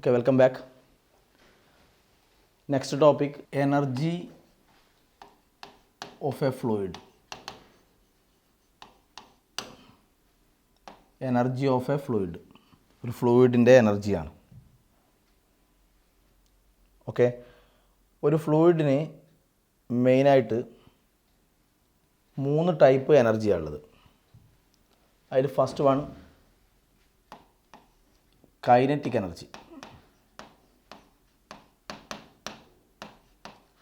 Okay, welcome back. Next topic, energy of a fluid. Energy of a fluid. ഒരു ഫ്ലൂയിഡിൻ്റെ എനർജിയാണ്. Okay, ഒരു ഫ്ലൂയിഡിന് മെയിനായിട്ട് 3 type എനർജിയാണ് ഉള്ളത്. അതിൽ first one kinetic energy.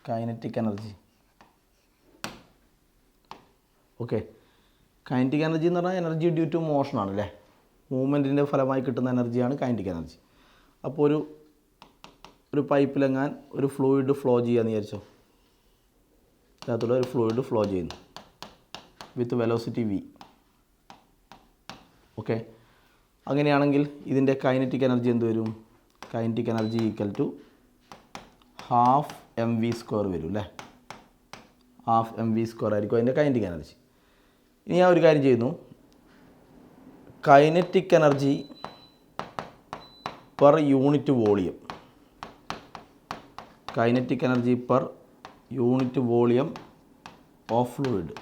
Kinetic energy. Okay, kinetic energy എന്ന് പറഞ്ഞാൽ എനർജി ഡ്യൂ ടു മോഷൻ ആണ് അല്ലേ, മൂവ്മെൻറ്റിൻ്റെ ഫലമായി കിട്ടുന്ന എനർജിയാണ് കൈനറ്റിക് എനർജി. അപ്പോൾ ഒരു പൈപ്പിലെങ്ങാൻ ഒരു ഫ്ലൂയിഡ് ഫ്ലോ ചെയ്യാന്ന് വിചാരിച്ചോ, അതിനകത്തുള്ള ഒരു ഫ്ലൂയിഡ് ഫ്ലോ ചെയ്യുന്നു വിത്ത് വെലോസിറ്റി v. ഓക്കെ, അങ്ങനെയാണെങ്കിൽ ഇതിൻ്റെ കൈനറ്റിക് എനർജി എന്ത് വരും? Kinetic energy equal to half mv² വരും അല്ലേ. ഹാഫ് mv² ആയിരിക്കും അതിൻ്റെ കൈനറ്റിക് എനർജി. ഇനി ഞാൻ ഒരു കാര്യം ചെയ്യുന്നു, kinetic energy per unit volume. Kinetic energy per unit volume of fluid.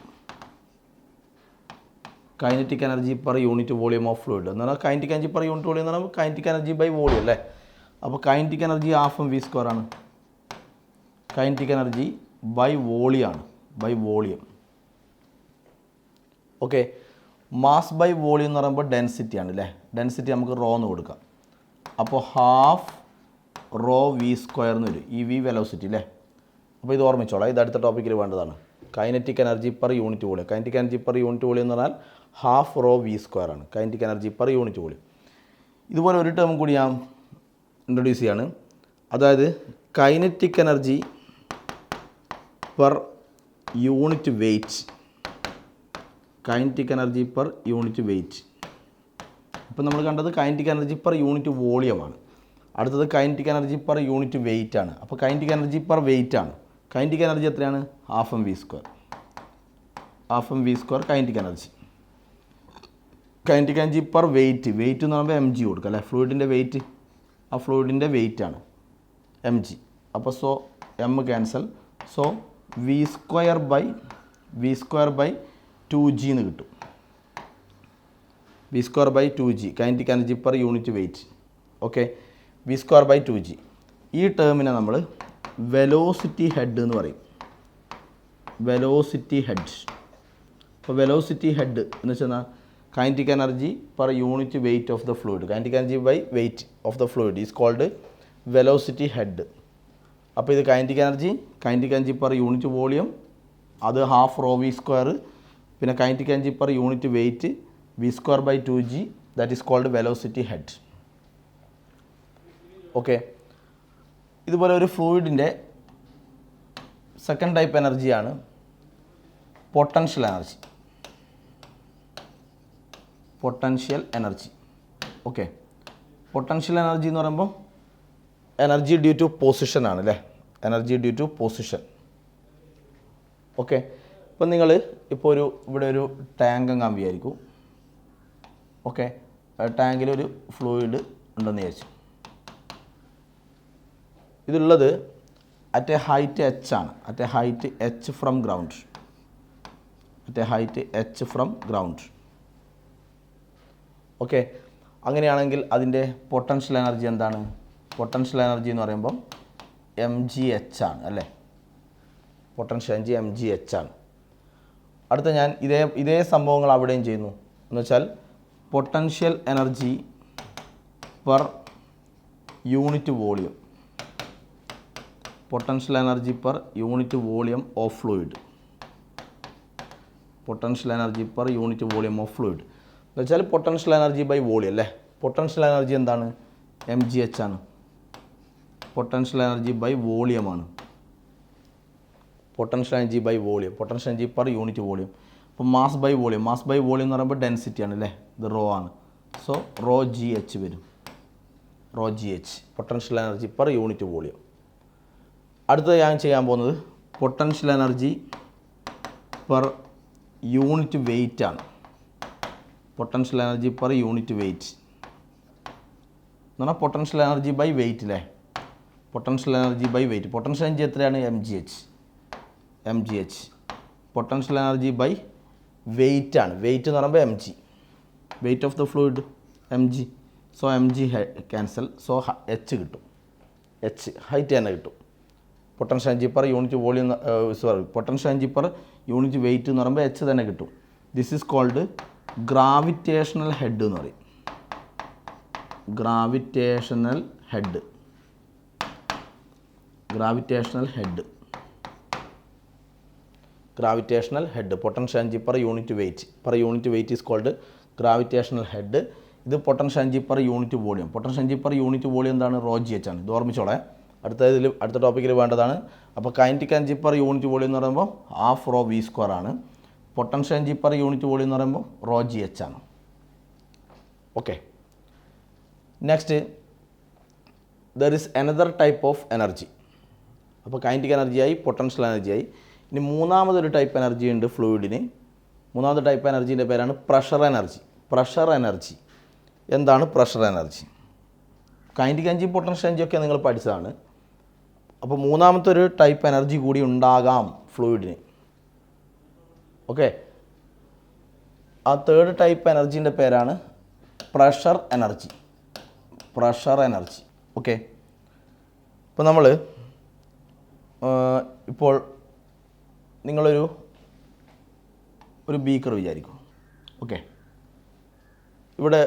Kinetic energy per unit volume of fluid എന്ന് പറഞ്ഞാൽ kinetic energy per unit volume എന്ന് പറയുമ്പോൾ കൈനറ്റിക് എനർജി ബൈ വോളിയം അല്ലേ. അപ്പോൾ കൈനറ്റിക് എനർജി ഹാഫ് mv² ആണ്. Kinetic energy by വോളിയമാണ്, by volume. Okay, mass by volume എന്ന് പറയുമ്പോൾ ഡെൻസിറ്റി ആണ് അല്ലേ. ഡെൻസിറ്റി നമുക്ക് റോ എന്ന് കൊടുക്കാം. അപ്പോൾ ഹാഫ് റോ v² എന്ന് വരും. ഈ v വെലോസിറ്റി അല്ലേ. അപ്പോൾ ഇത് ഓർമ്മിച്ചോളാം, ഇത് അടുത്ത ടോപ്പിക്കിൽ വേണ്ടതാണ്. Kinetic energy per unit volume. Kinetic energy per unit volume എന്ന് പറഞ്ഞാൽ ഹാഫ് റോ v² ആണ് kinetic energy per unit volume. ഇതുപോലെ ഒരു ടേം കൂടി ഞാൻ ഇൻട്രൊഡ്യൂസ് ചെയ്യാണ്, അതായത് kinetic energy per unit weight. Kinetic energy per unit weight. ഇപ്പം നമ്മൾ കണ്ടത് കൈനറ്റിക് എനർജി പെർ യൂണിറ്റ് വോളിയമാണ്. അടുത്തത് kinetic energy per unit weight ആണ്. അപ്പോൾ കൈനറ്റിക് എനർജി പെർ വെയ്റ്റ് ആണ്. കൈനറ്റിക് എനർജി എത്രയാണ്? Half mv². Half mv² kinetic energy. Kinetic energy per weight. Weight എന്ന് പറയുമ്പോൾ mg കൊടുക്കുക അല്ലേ. ഫ്ലൂയിഡിൻ്റെ വെയ്റ്റ്, ആ ഫ്ലൂയിഡിൻ്റെ വെയ്റ്റ് ആണ് mg. അപ്പോൾ so m cancel. So v² by 2g എന്ന് കിട്ടും. v² by 2g kinetic energy per unit weight. Okay, v² by 2g. ഈ ടേമിനെ നമ്മൾ വെലോസിറ്റി ഹെഡ് എന്ന് പറയും. Velocity head. അപ്പോൾ വെലോസിറ്റി ഹെഡ് എന്ന് വെച്ചാൽ kinetic energy per unit weight of the fluid. Kinetic energy by weight of the fluid is called velocity head. അപ്പോൾ ഇത് kinetic energy per unit volume, അത് ഹാഫ് റോ v². പിന്നെ kinetic energy per unit weight v² by 2g, that is called velocity head. Okay, ഇതുപോലെ ഒരു ഫ്ലൂയിഡിൻ്റെ second type എനർജിയാണ് potential energy. Potential energy. Okay, potential energy എന്ന് പറയുമ്പോൾ energy due to position ആണ് അല്ലേ. Energy due to position. Okay, ഇപ്പം നിങ്ങൾ ഇപ്പോൾ ഇവിടെ ഒരു ടാങ്ക് അങ്ങാൻ വിചാരിക്കും. ഓക്കെ, ടാങ്കിലൊരു ഫ്ലൂയിഡ് ഉണ്ടെന്ന് വിചാരിച്ചു. ഇതുള്ളത് അറ്റ് എ ഹൈറ്റ് h ആണ്. At A height h from ground. At A height h from ground. Okay, അങ്ങനെയാണെങ്കിൽ അതിൻ്റെ പൊട്ടൻഷ്യൽ എനർജി എന്താണ്? പൊട്ടൻഷ്യൽ എനർജി എന്ന് പറയുമ്പം mgh ആണ് അല്ലേ. പൊട്ടൻഷ്യൽ എനർജി mgh ആണ്. അടുത്ത ഞാൻ ഇതേ സംഭവങ്ങൾ അവിടെയും ചെയ്യുന്നു. എന്ന് വെച്ചാൽ potential energy per unit volume. Potential energy per unit volume of fluid. Potential energy per unit volume of fluid എന്ന് വെച്ചാൽ പൊട്ടൻഷ്യൽ എനർജി ബൈ വോളിയം അല്ലേ. പൊട്ടൻഷ്യൽ എനർജി എന്താണ്? mgh ആണ്. പൊട്ടൻഷ്യൽ എനർജി ബൈ വോളിയമാണ്. Potential energy by volume. Potential energy per unit volume. അപ്പോൾ mass by volume. Mass by volume എന്ന് പറയുമ്പോൾ density ആണ് അല്ലേ. ഇത് റോ ആണ്. സോ റോ gh വരും. Rho gh potential energy per unit volume. അടുത്തത് ഞാൻ ചെയ്യാൻ പോകുന്നത് potential energy per unit weight ആണ്. Potential energy per unit weight. എന്ന് പറഞ്ഞാൽ പൊട്ടൻഷ്യൽ എനർജി ബൈ വെയിറ്റ് അല്ലേ, potential energy by weight. Potential energy എത്രയാണ്? M G H. Potential energy by weight ആണ്. വെയിറ്റ് എന്ന് പറയുമ്പോൾ mg, weight of the fluid mg. So mg cancel. So h കിട്ടും, h height തന്നെ കിട്ടും. Potential energy per unit volume, potential energy per unit weight എന്ന് പറയുമ്പോൾ h തന്നെ കിട്ടും. This is called gravitational head എന്ന് പറയും. Gravitational head, gravitational head, gravitational head. Potential energy per unit weight is called gravitational head. ഇത് potential energy per unit volume. Potential energy per unit volume എന്താണ്? ρgh ആണ്. ഇത് ഓർമ്മിച്ചോളെ, അടുത്ത ടോപ്പിക്കിൽ വേണ്ടതാണ്. അപ്പോൾ kinetic energy per unit volume എന്ന് പറയുമ്പോൾ ½ rho v² ആണ്. Potential energy per unit volume എന്ന് പറയുമ്പോൾ ρgh ആണ്. Okay, next there is another type of energy. അപ്പോൾ കൈനറ്റിക് എനർജിയായി, പൊട്ടൻഷ്യൽ എനർജിയായി. ഇനി മൂന്നാമതൊരു ടൈപ്പ് എനർജി ഉണ്ട് ഫ്ലൂയിഡിന്. മൂന്നാമത്തെ ടൈപ്പ് എനർജീൻ്റെ പേരാണ് പ്രഷർ എനർജി. പ്രഷർ എനർജി എന്താണ്? Pressure energy kinetic energy, potential energy ഒക്കെ നിങ്ങൾ പഠിച്ചതാണ്. അപ്പോൾ മൂന്നാമത്തെ ഒരു ടൈപ്പ് എനർജി കൂടി ഉണ്ടാകാം ഫ്ലൂയിഡിന്. ഓക്കെ, ആ തേർഡ് ടൈപ്പ് എനർജീൻ്റെ പേരാണ് pressure energy. Pressure energy. Okay, ഇപ്പോൾ നമ്മൾ ഇപ്പോൾ നിങ്ങളൊരു ബീക്കർ വിചാരിക്കും. ഓക്കെ, ഇവിടെ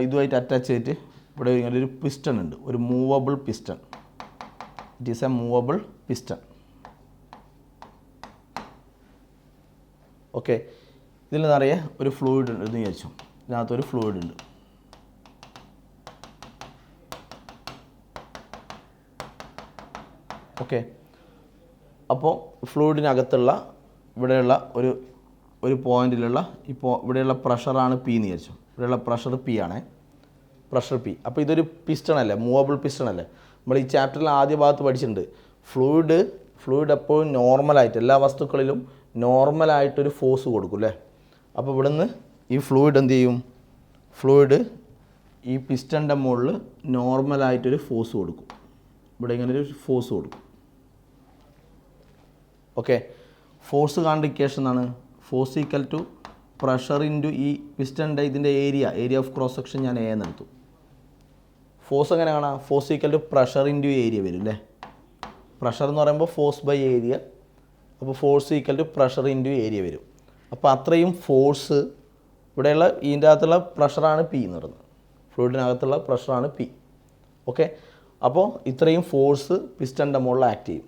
ഇതുമായിട്ട് അറ്റാച്ച് ചെയ്തിട്ട് ഇവിടെ ഇങ്ങനൊരു പിസ്റ്റൺ ഉണ്ട്, ഒരു movable piston. It is A movable piston. Okay, ഇതിൽ നിറയെ ഒരു ഫ്ലൂയിഡ് ഉണ്ട് എന്ന് വിചാരിച്ചു. ഇതിനകത്തൊരു ഫ്ലൂയിഡ് ഉണ്ട്. ഓക്കെ, അപ്പോൾ ഫ്ലൂയിഡിനകത്തുള്ള ഇവിടെയുള്ള ഒരു പോയിന്റിലുള്ള ഇവിടെയുള്ള പ്രഷറാണ് പി എന്ന് വിചാരിച്ചു. ഇവിടെയുള്ള പ്രഷർ പി ആണ്, പ്രഷർ പി. അപ്പോൾ ഇതൊരു പിസ്റ്റൺ അല്ലേ, മൂവബിൾ പിസ്റ്റൺ അല്ലേ. നമ്മൾ ഈ ചാപ്റ്ററിൽ ആദ്യ ഭാഗത്ത് പഠിച്ചിട്ടുണ്ട്. ഫ്ലൂയിഡ് എപ്പോഴും നോർമലായിട്ട്, എല്ലാ വസ്തുക്കളിലും നോർമലായിട്ടൊരു ഫോഴ്സ് കൊടുക്കും അല്ലേ. അപ്പോൾ ഇവിടുന്ന് ഈ ഫ്ലൂയിഡ് എന്ത് ചെയ്യും? ഫ്ലൂയിഡ് ഈ പിസ്റ്റൻ്റെ മുകളിൽ നോർമലായിട്ടൊരു ഫോഴ്സ് കൊടുക്കും. ഇവിടെ ഇങ്ങനെ ഒരു ഫോഴ്സ് കൊടുക്കും. ഓക്കെ, ഫോഴ്സ് കാണേണ്ട ഇക്വേഷൻ ആണ് force equal to pressure into ഈ പിസ്റ്റൻ്റെ ഇതിൻ്റെ ഏരിയ ഓഫ് ക്രോസ് സെക്ഷൻ ഞാൻ എ എന്നെടുത്തു. ഫോഴ്സ് എങ്ങനെ കാണാം? Force equal to pressure into area വരും അല്ലേ. പ്രഷർ എന്ന് പറയുമ്പോൾ ഫോഴ്സ് ബൈ ഏരിയ. അപ്പോൾ force equal to pressure into area വരും. അപ്പോൾ അത്രയും ഫോഴ്സ് ഇവിടെയുള്ള ഇതിൻ്റെ അകത്തുള്ള പ്രഷറാണ് പി എന്ന് പറയുന്നത്. ഫ്ലൂയിഡിനകത്തുള്ള പ്രഷറാണ് പി. ഓക്കെ, അപ്പോൾ ഇത്രയും ഫോഴ്സ് പിസ്റ്റൻ്റെ മുകളിൽ ആക്ട് ചെയ്യും.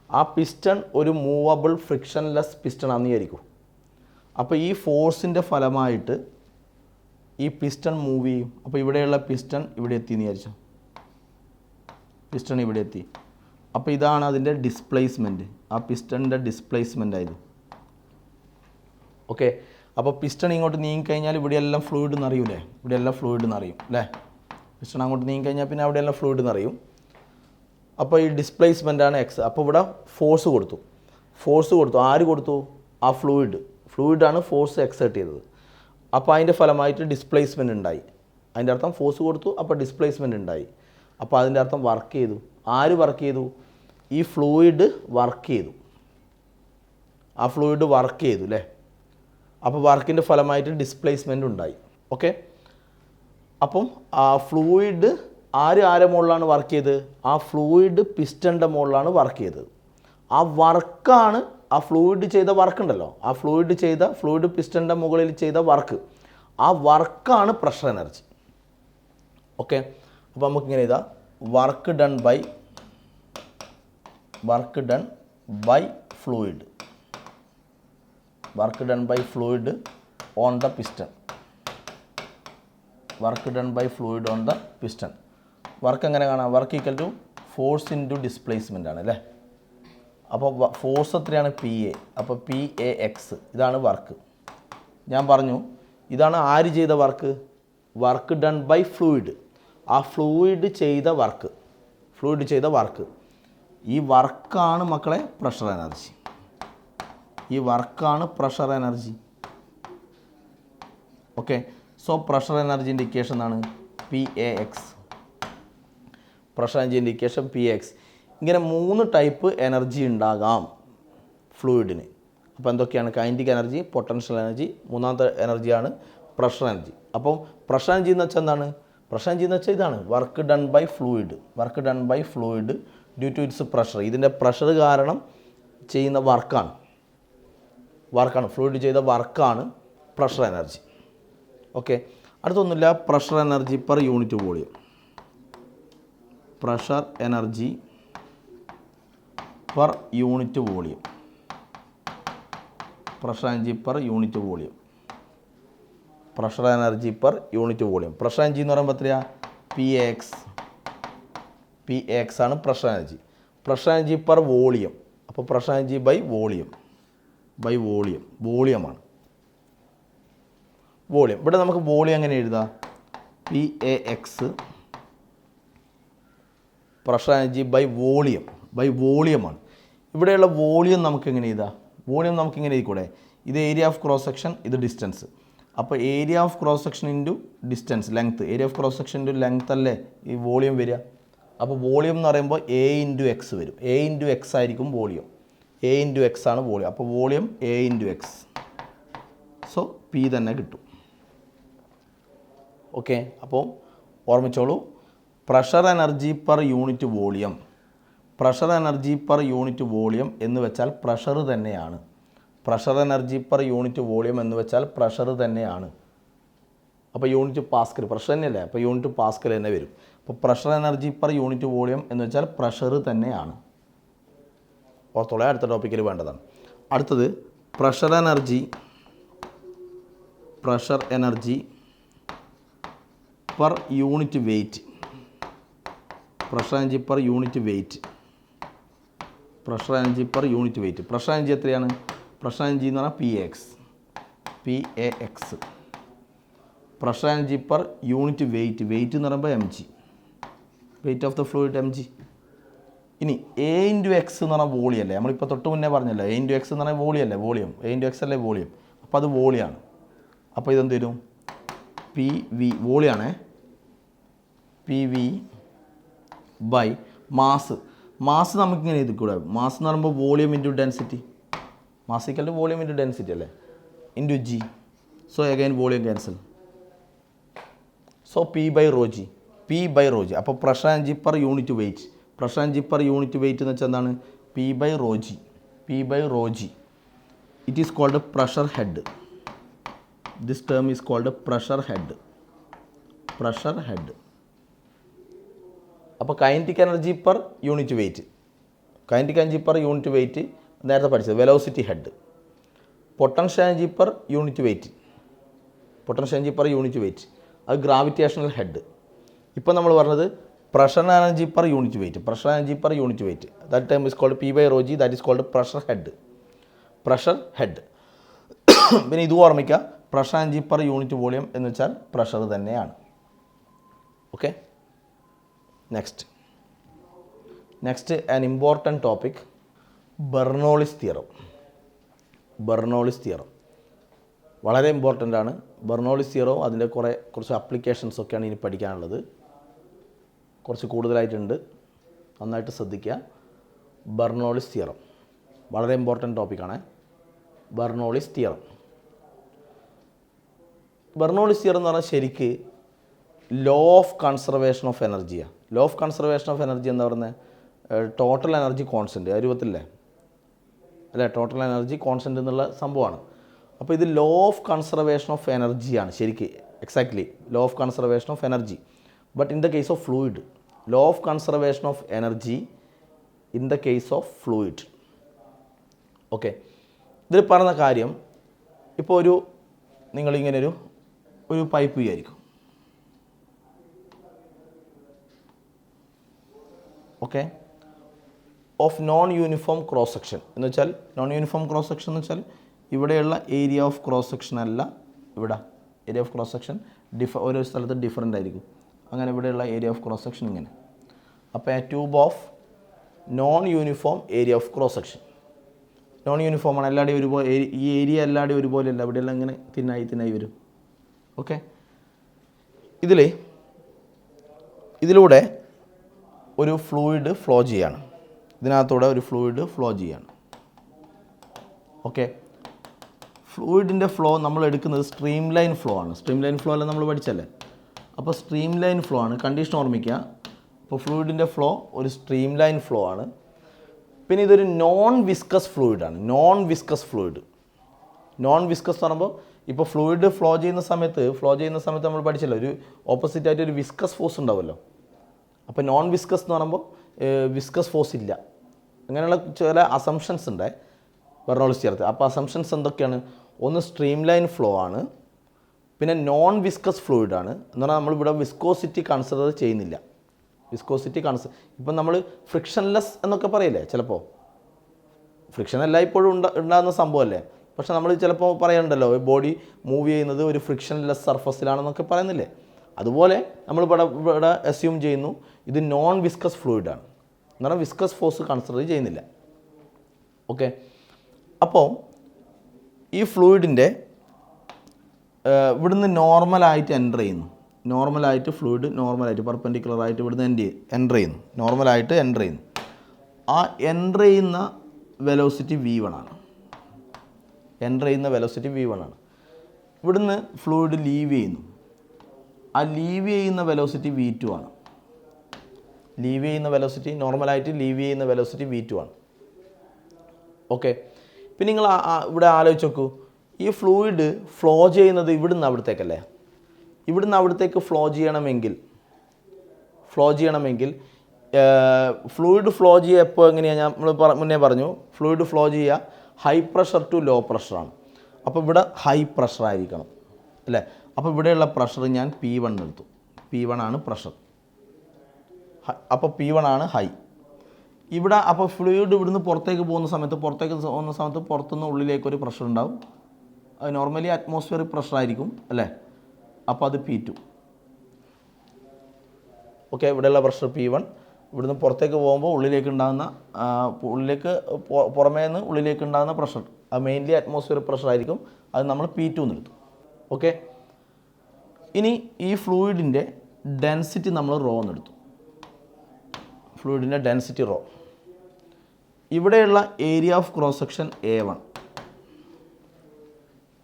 ആ പിസ്റ്റൺ ഒരു മൂവബിൾ ഫ്രിക്ഷൻലെസ് പിസ്റ്റൺ ആണെന്ന് വിചാരിക്കും. അപ്പോൾ ഈ ഫോഴ്സിൻ്റെ ഫലമായിട്ട് ഈ പിസ്റ്റൺ മൂവ് ചെയ്യും. അപ്പോൾ ഇവിടെയുള്ള പിസ്റ്റൺ ഇവിടെ എത്തി എന്ന് വിചാരിച്ചു. പിസ്റ്റൺ ഇവിടെ എത്തി. അപ്പോൾ ഇതാണ് അതിൻ്റെ ഡിസ്പ്ലേസ്മെൻറ്റ്. ആ പിസ്റ്റണിൻ്റെ ഡിസ്പ്ലേസ്മെൻ്റ് ആയത്. ഓക്കെ, അപ്പോൾ പിസ്റ്റൺ ഇങ്ങോട്ട് നീങ്ങിക്കഴിഞ്ഞാൽ ഇവിടെയെല്ലാം ഫ്ലൂയിഡ് നിറയൂലേ. ഇവിടെയെല്ലാം ഫ്ലൂയിഡ് നിറയും അല്ലേ. പിസ്റ്റൺ അങ്ങോട്ട് നീങ്ങിക്കഴിഞ്ഞാൽ പിന്നെ അവിടെയെല്ലാം ഫ്ലൂയിഡ് നിറയും. അപ്പോൾ ഈ ഡിസ്പ്ലേസ്മെൻ്റാണ് എക്സ്. അപ്പോൾ ഇവിടെ ഫോഴ്സ് കൊടുത്തു. ആര് കൊടുത്തു? ആ ഫ്ലൂയിഡാണ് ഫോഴ്സ് എക്സേർട്ട് ചെയ്തത്. അപ്പോൾ അതിൻ്റെ ഫലമായിട്ട് ഡിസ്പ്ലേസ്മെൻ്റ് ഉണ്ടായി. അതിൻ്റെ അർത്ഥം ഫോഴ്സ് കൊടുത്തു, അപ്പോൾ ഡിസ്പ്ലേസ്മെൻ്റ് ഉണ്ടായി. അപ്പോൾ അതിൻ്റെ അർത്ഥം വർക്ക് ചെയ്തു. ആര് വർക്ക് ചെയ്തു? ഈ ഫ്ലൂയിഡ് വർക്ക് ചെയ്തു. ആ ഫ്ലൂയിഡ് വർക്ക് ചെയ്തു അല്ലേ. അപ്പോൾ വർക്കിൻ്റെ ഫലമായിട്ട് ഡിസ്പ്ലേസ്മെൻ്റ് ഉണ്ടായി. ഓക്കെ, അപ്പം ആ ഫ്ലൂയിഡ് ആരെ മുകളിലാണ് വർക്ക് ചെയ്തത്? ആ ഫ്ലൂയിഡ് പിസ്റ്റൻ്റെ മുകളിലാണ് വർക്ക് ചെയ്തത്. ആ വർക്കാണ്, ആ ഫ്ലൂയിഡ് ചെയ്ത വർക്ക് ഉണ്ടല്ലോ, ആ ഫ്ലൂയിഡ് പിസ്റ്റൻ്റെ മുകളിൽ ചെയ്ത വർക്ക്, ആ വർക്കാണ് പ്രഷർ എനർജി. ഓക്കെ, അപ്പോൾ നമുക്കിങ്ങനെ ഇതാ work done by fluid, work done by fluid on the piston, work done by fluid on the piston. Work എങ്ങനെ കാണാം? Work equal to force into displacement ആണ് അല്ലേ. അപ്പോൾ ഫോഴ്സ് എത്രയാണ്? P A. അപ്പോൾ PAX ഇതാണ് വർക്ക്. ഞാൻ പറഞ്ഞു ഇതാണ് ആര് ചെയ്ത work? Work done by fluid. ആ ഫ്ലൂയിഡ് ചെയ്ത വർക്ക്. ഈ വർക്കാണ് മക്കളെ പ്രഷർ എനർജി. ഈ വർക്കാണ് pressure energy. Okay, so pressure എനർജിൻ്റെ ഇക്വേഷൻ ആണ് PAX. Pressure energy indication Px. ഇങ്ങനെ 3 ടൈപ്പ് എനർജി ഉണ്ടാകാം ഫ്ലൂയിഡിന്. അപ്പോൾ എന്തൊക്കെയാണ്? കൈനറ്റിക് എനർജി, പൊട്ടൻഷ്യൽ എനർജി, മൂന്നാമത്തെ എനർജിയാണ് പ്രഷർ എനർജി. അപ്പം പ്രഷർ എനർജി എന്ന് വെച്ചാൽ എന്താണ്? പ്രഷർ എനർജി എന്ന് വെച്ചാൽ ഇതാണ് work done by fluid due to its pressure. ഇതിൻ്റെ പ്രഷർ കാരണം ചെയ്യുന്ന വർക്കാണ് ഫ്ലൂയിഡ് ചെയ്ത വർക്കാണ് പ്രഷർ എനർജി. ഓക്കെ, അടുത്തൊന്നുമില്ല pressure energy per unit volume. Pressure energy per unit volume. Pressure energy per unit volume. Pressure energy per unit volume. Pressure energy എന്ന് പറയുമ്പോൾ എത്രയാണ്? Px ആണ് pressure energy. Pressure energy per volume. അപ്പോൾ pressure energy by വോളിയമാണ്. Volume ഇവിടെ നമുക്ക് volume എങ്ങനെ എഴുതാം? Pax പ്രഷർ എനർജി ബൈ വോളിയമാണ്. ഇവിടെയുള്ള വോളിയം നമുക്ക് എങ്ങനെ എഴുതാം? വോളിയം നമുക്ക് ഇങ്ങനെ എഴുതിക്കൂടെ? ഇത് ഏരിയ ഓഫ് ക്രോസ് സെക്ഷൻ, ഇത് ഡിസ്റ്റൻസ്. അപ്പോൾ area of cross section into distance, length. Area of cross section into length അല്ലേ ഈ വോളിയം വരിക. അപ്പോൾ വോളിയം എന്ന് പറയുമ്പോൾ A ഇൻറ്റു എക്സ് വരും. A ഇൻറ്റു എക്സ് ആയിരിക്കും വോളിയം. A ഇൻറ്റു എക്സ് ആണ് വോളിയം. അപ്പോൾ volume A into X. So P തന്നെ കിട്ടും. ഓക്കെ, അപ്പോൾ ഓർമ്മിച്ചോളൂ, pressure energy per unit volume. Pressure energy per unit volume എന്ന് വെച്ചാൽ പ്രഷർ തന്നെയാണ്. Pressure energy per unit volume എന്ന് വെച്ചാൽ പ്രഷർ തന്നെയാണ്. അപ്പോൾ യൂണിറ്റ് പാസ്കൽ പ്രഷർ തന്നെയല്ലേ, അപ്പോൾ യൂണിറ്റ് പാസ്കൽ തന്നെ വരും. അപ്പോൾ pressure energy per unit volume എന്ന് വെച്ചാൽ പ്രഷർ തന്നെയാണ്. ഓർത്തോളെ, അടുത്ത ടോപ്പിക്കിൽ വേണ്ടതാണ്. അടുത്തത് pressure energy per unit weight. Pressure energy per unit weight. Pressure energy per unit weight. Pressure energy എത്രയാണ്? പ്രഷർ എനർജി എന്ന് പറഞ്ഞാൽ Pax. Pressure energy per unit weight എന്ന് പറയുമ്പോൾ mg. Weight of the fluid mg. ഇനി A into X എന്ന് പറഞ്ഞാൽ volume അല്ലേ? നമ്മളിപ്പോൾ തൊട്ട് മുന്നേ പറഞ്ഞല്ലോ A ഇൻറ്റു എക്സ് എന്ന് പറഞ്ഞാൽ വോളിയം അല്ലേ? വോളിയം A ഇൻറ്റു എക്സ് അല്ലേ വോളിയം. അപ്പോൾ അത് വോളിയാണ്. അപ്പോൾ ഇതെന്ത് വരും? PV വോളിയാണേ. PV by mass. മാസ് നമുക്കിങ്ങനെ എഴുതിക്കൂടെ? മാസ് എന്ന് പറയുമ്പോൾ വോളിയം ഇൻറ്റു ഡെൻസിറ്റി. മാസിക്കലിൻ്റെ വോളിയം ഇൻറ്റു ഡെൻസിറ്റി അല്ലേ, into G. So again volume cancel. So P by rho G. അപ്പോൾ pressure energy per unit weight. Pressure energy per unit weight എന്ന് വെച്ചാൽ എന്താണ്? P by rho G. It is called pressure head. This term is called pressure head. അപ്പോൾ kinetic energy per unit weight നേരത്തെ പഠിച്ചത് velocity head. Potential energy per unit weight അത് gravitational head. ഇപ്പോൾ നമ്മൾ പറഞ്ഞത് pressure energy per unit weight. That term is called P by rho G. That is called pressure head. പിന്നെ ഇത് ഓർമ്മിക്കുക, pressure energy per unit volume എന്ന് വെച്ചാൽ pressure തന്നെയാണ്. Okay, next an important topic, Bernoulli's theorem. വളരെ important ആണ്. Bernoulli's തിയറവും അതിൻ്റെ കുറച്ച് അപ്ലിക്കേഷൻസൊക്കെയാണ് ഇനി പഠിക്കാനുള്ളത്. കുറച്ച് കൂടുതലായിട്ടുണ്ട്, നന്നായിട്ട് ശ്രദ്ധിക്കുക. ബെർണോളിസ് തിയറം വളരെ ഇമ്പോർട്ടൻ്റ് ടോപ്പിക്കാണ്. ബെർണോളിസ് തിയറം എന്ന് പറഞ്ഞാൽ ശരിക്ക് ലോ ഓഫ് കൺസർവേഷൻ ഓഫ് എനർജിയാണ്. Law of conservation of energy എന്താ പറയുന്നത്? ടോട്ടൽ എനർജി കോൺസ്റ്റൻറ്റ് രൂപത്തില്ലേ അല്ലേ? ടോട്ടൽ എനർജി കോൺസ്റ്റൻറ്റ് എന്നുള്ള സംഭവമാണ്. അപ്പോൾ ഇത് ലോ ഓഫ് കൺസർവേഷൻ ഓഫ് എനർജിയാണ് ശരിക്ക്. Exactly law of conservation of energy. But in the case of fluid, law of conservation of energy in the case of fluid. Okay, ഇതിൽ പറഞ്ഞ കാര്യം, ഇപ്പോൾ നിങ്ങളിങ്ങനെ ഒരു പൈപ്പ് വിചാരിക്കും. Okay, of non uniform cross section എന്ന് വെച്ചാൽ, നോൺ യൂണിഫോം ക്രോസ് സെക്ഷൻ എന്ന് വെച്ചാൽ ഇവിടെയുള്ള ഏരിയ ഓഫ് ക്രോസ് സെക്ഷൻ അല്ല, ഇവിടെ ഏരിയ ഓഫ് ക്രോസ് സെക്ഷൻ ഓരോ സ്ഥലത്ത് ഡിഫറൻ്റ് ആയിരിക്കും. അങ്ങനെ ഇവിടെയുള്ള ഏരിയ ഓഫ് ക്രോസ് സെക്ഷൻ ഇങ്ങനെ. അപ്പോൾ a tube of non uniform area of cross section. Non യൂണിഫോമാണ്, എല്ലാവരുടെയും ഒരുപോലെ. ഈ ഏരിയ എല്ലാവരുടെയും ഒരുപോലെയല്ല, ഇവിടെയെല്ലാം ഇങ്ങനെ തിന്നായി വരും. ഓക്കെ, ഇതിലൂടെ ഒരു ഫ്ലൂയിഡ് ഫ്ലോ ചെയ്യാണ്. ഇതിനകത്തൂടെ ഒരു ഫ്ലൂയിഡ് ഫ്ലോ ചെയ്യാണ്. ഓക്കെ, ഫ്ലൂയിഡിൻ്റെ ഫ്ലോ നമ്മൾ എടുക്കുന്നത് സ്ട്രീം ലൈൻ ഫ്ലോ ആണ്. സ്ട്രീം ലൈൻ ഫ്ലോ അല്ല നമ്മൾ പഠിച്ചല്ലേ. അപ്പോൾ സ്ട്രീം ലൈൻ ഫ്ലോ ആണ്, കണ്ടീഷൻ ഓർമ്മിക്കുക. അപ്പോൾ ഫ്ലൂയിഡിൻ്റെ ഫ്ലോ ഒരു സ്ട്രീം ലൈൻ ഫ്ലോ ആണ്. പിന്നെ ഇതൊരു നോൺ വിസ്കസ് ഫ്ലൂയിഡാണ്. Non viscous fluid. Non viscous എന്ന് പറയുമ്പോൾ ഇപ്പോൾ ഫ്ലൂയിഡ് ഫ്ലോ ചെയ്യുന്ന സമയത്ത് നമ്മൾ പഠിച്ചല്ലോ, ഒരു ഓപ്പോസിറ്റായിട്ട് ഒരു വിസ്കസ് ഫോഴ്സ് ഉണ്ടാവുമല്ലോ. അപ്പോൾ നോൺ വിസ്കസ് എന്ന് പറയുമ്പോൾ വിസ്കസ് ഫോഴ്സ് ഇല്ല. അങ്ങനെയുള്ള ചില അസംഷൻസ് ഉണ്ട് ബെർണോളിസ് തിയറത്തിൽ. അപ്പോൾ അസംഷൻസ് എന്തൊക്കെയാണ്? ഒന്ന് സ്ട്രീം ലൈൻ ഫ്ലോ ആണ്, പിന്നെ നോൺ വിസ്കസ് ഫ്ലൂയിഡാണ്. എന്ന് പറഞ്ഞാൽ നമ്മളിവിടെ വിസ്കോസിറ്റി കൺസിഡർ ചെയ്യുന്നില്ല. ഇപ്പം നമ്മൾ ഫ്രിക്ഷൻലെസ് എന്നൊക്കെ പറയില്ലേ, ചിലപ്പോൾ ഫ്രിക്ഷൻ എല്ലായ്പ്പോഴും ഉണ്ടാകുന്ന സംഭവമല്ലേ. പക്ഷെ നമ്മൾ ചിലപ്പോൾ പറയുന്നുണ്ടല്ലോ ബോഡി മൂവ് ചെയ്യുന്നത് ഒരു ഫ്രിക്ഷൻലെസ് സർഫസിലാണെന്നൊക്കെ പറയുന്നില്ലേ. അതുപോലെ നമ്മൾ ഇവിടെ അസ്യൂം ചെയ്യുന്നു ഇത് നോൺ വിസ്കസ് ഫ്ലൂയിഡാണ്. എന്ന് പറഞ്ഞാൽ വിസ്കസ് ഫോഴ്സ് കൺസിഡർ ചെയ്യുന്നില്ല. ഓക്കെ, അപ്പോൾ ഈ ഫ്ലൂയിഡിൻ്റെ ഇവിടുന്ന് നോർമലായിട്ട് എൻ്റർ ചെയ്യുന്നു. ഫ്ലൂയിഡ് നോർമലായിട്ട് പെർപെൻഡിക്കുലറായിട്ട് ഇവിടുന്ന് എൻ്റർ ചെയ്യുന്നു. നോർമലായിട്ട് എൻ്റർ ചെയ്യുന്നു. ആ എൻ്റർ ചെയ്യുന്ന വെലോസിറ്റി v1 ആണ്. ഇവിടുന്ന് ഫ്ലൂയിഡ് ലീവ് ചെയ്യുന്നു. ആ ലീവ് ചെയ്യുന്ന വെലോസിറ്റി v2 ആണ്. നോർമലായിട്ട് ലീവ് ചെയ്യുന്ന വെലോസിറ്റി v2 ആണ്. ഓക്കെ, പിന്നെ നിങ്ങൾ ഇവിടെ ആലോചിച്ച് നോക്കൂ, ഈ ഫ്ലൂയിഡ് ഫ്ലോ ചെയ്യുന്നത് ഇവിടുന്ന് അവിടത്തേക്കല്ലേ. ഇവിടുന്ന് അവിടത്തേക്ക് ഫ്ലോ ചെയ്യണമെങ്കിൽ ഫ്ലൂയിഡ് ഫ്ലോ ചെയ്യുക എപ്പോൾ എങ്ങനെയാണ്? നമ്മൾ മുന്നേ പറഞ്ഞു ഫ്ലൂയിഡ് ഫ്ലോ ചെയ്യുക ഹൈ പ്രഷർ ടു ലോ പ്രഷറാണ്. അപ്പോൾ ഇവിടെ ഹൈ പ്രഷർ ആയിരിക്കണം അല്ലേ. അപ്പോൾ ഇവിടെയുള്ള പ്രഷർ ഞാൻ P1 എടുത്തു. P1 ആണ് പ്രഷർ. അപ്പോൾ P1 ആണ് ഹൈ. ഇവിടെ അപ്പോൾ ഫ്ലൂയിഡ് ഇവിടുന്ന് പുറത്തേക്ക് പോകുന്ന സമയത്ത് പുറത്തുനിന്ന് ഉള്ളിലേക്കൊരു പ്രഷർ ഉണ്ടാവും. അത് നോർമലി അറ്റ്മോസ്ഫിയറിക് പ്രഷർ ആയിരിക്കും അല്ലേ. അപ്പോൾ അത് P2. ഓക്കെ, ഇവിടെയുള്ള പ്രഷർ P1. ഇവിടുന്ന് പുറത്തേക്ക് പോകുമ്പോൾ പുറമേ നിന്ന് ഉള്ളിലേക്ക് ഉണ്ടാകുന്ന പ്രഷർ അത് മെയിൻലി അറ്റ്മോസ്ഫിയറിക് പ്രഷർ ആയിരിക്കും. അത് നമ്മൾ P2 എന്ന് എടുത്തു. ഓക്കെ, ഇനി ഈ ഫ്ലൂയിഡിൻ്റെ ഡെൻസിറ്റി നമ്മൾ റോ എന്നെടുത്തു. ഫ്ലൂയിഡിൻ്റെ ഡെൻസിറ്റി റോ. ഇവിടെയുള്ള area of cross section A1,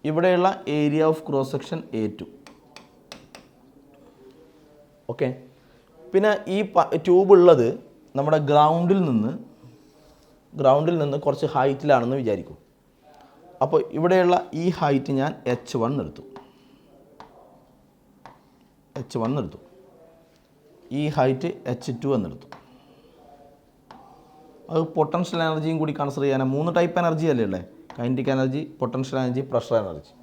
ഇവിടെയുള്ള area of cross section A2. Okay, പിന്നെ ഈ ട്യൂബ് ഉള്ളത് നമ്മുടെ ഗ്രൗണ്ടിൽ നിന്ന് കുറച്ച് ഹൈറ്റിലാണെന്ന് വിചാരിക്കും. അപ്പോൾ ഇവിടെയുള്ള ഈ ഹൈറ്റ് ഞാൻ H1 എടുത്തു. ഈ ഹൈറ്റ് H2 എന്നെടുത്തു. അത് പൊട്ടൻഷ്യൽ എനർജിയും കൂടി കൺസിഡർ ചെയ്യാനാണ്. 3 ടൈപ്പ് എനർജി അല്ലേ ഉള്ളത്: kinetic energy, potential energy, pressure energy.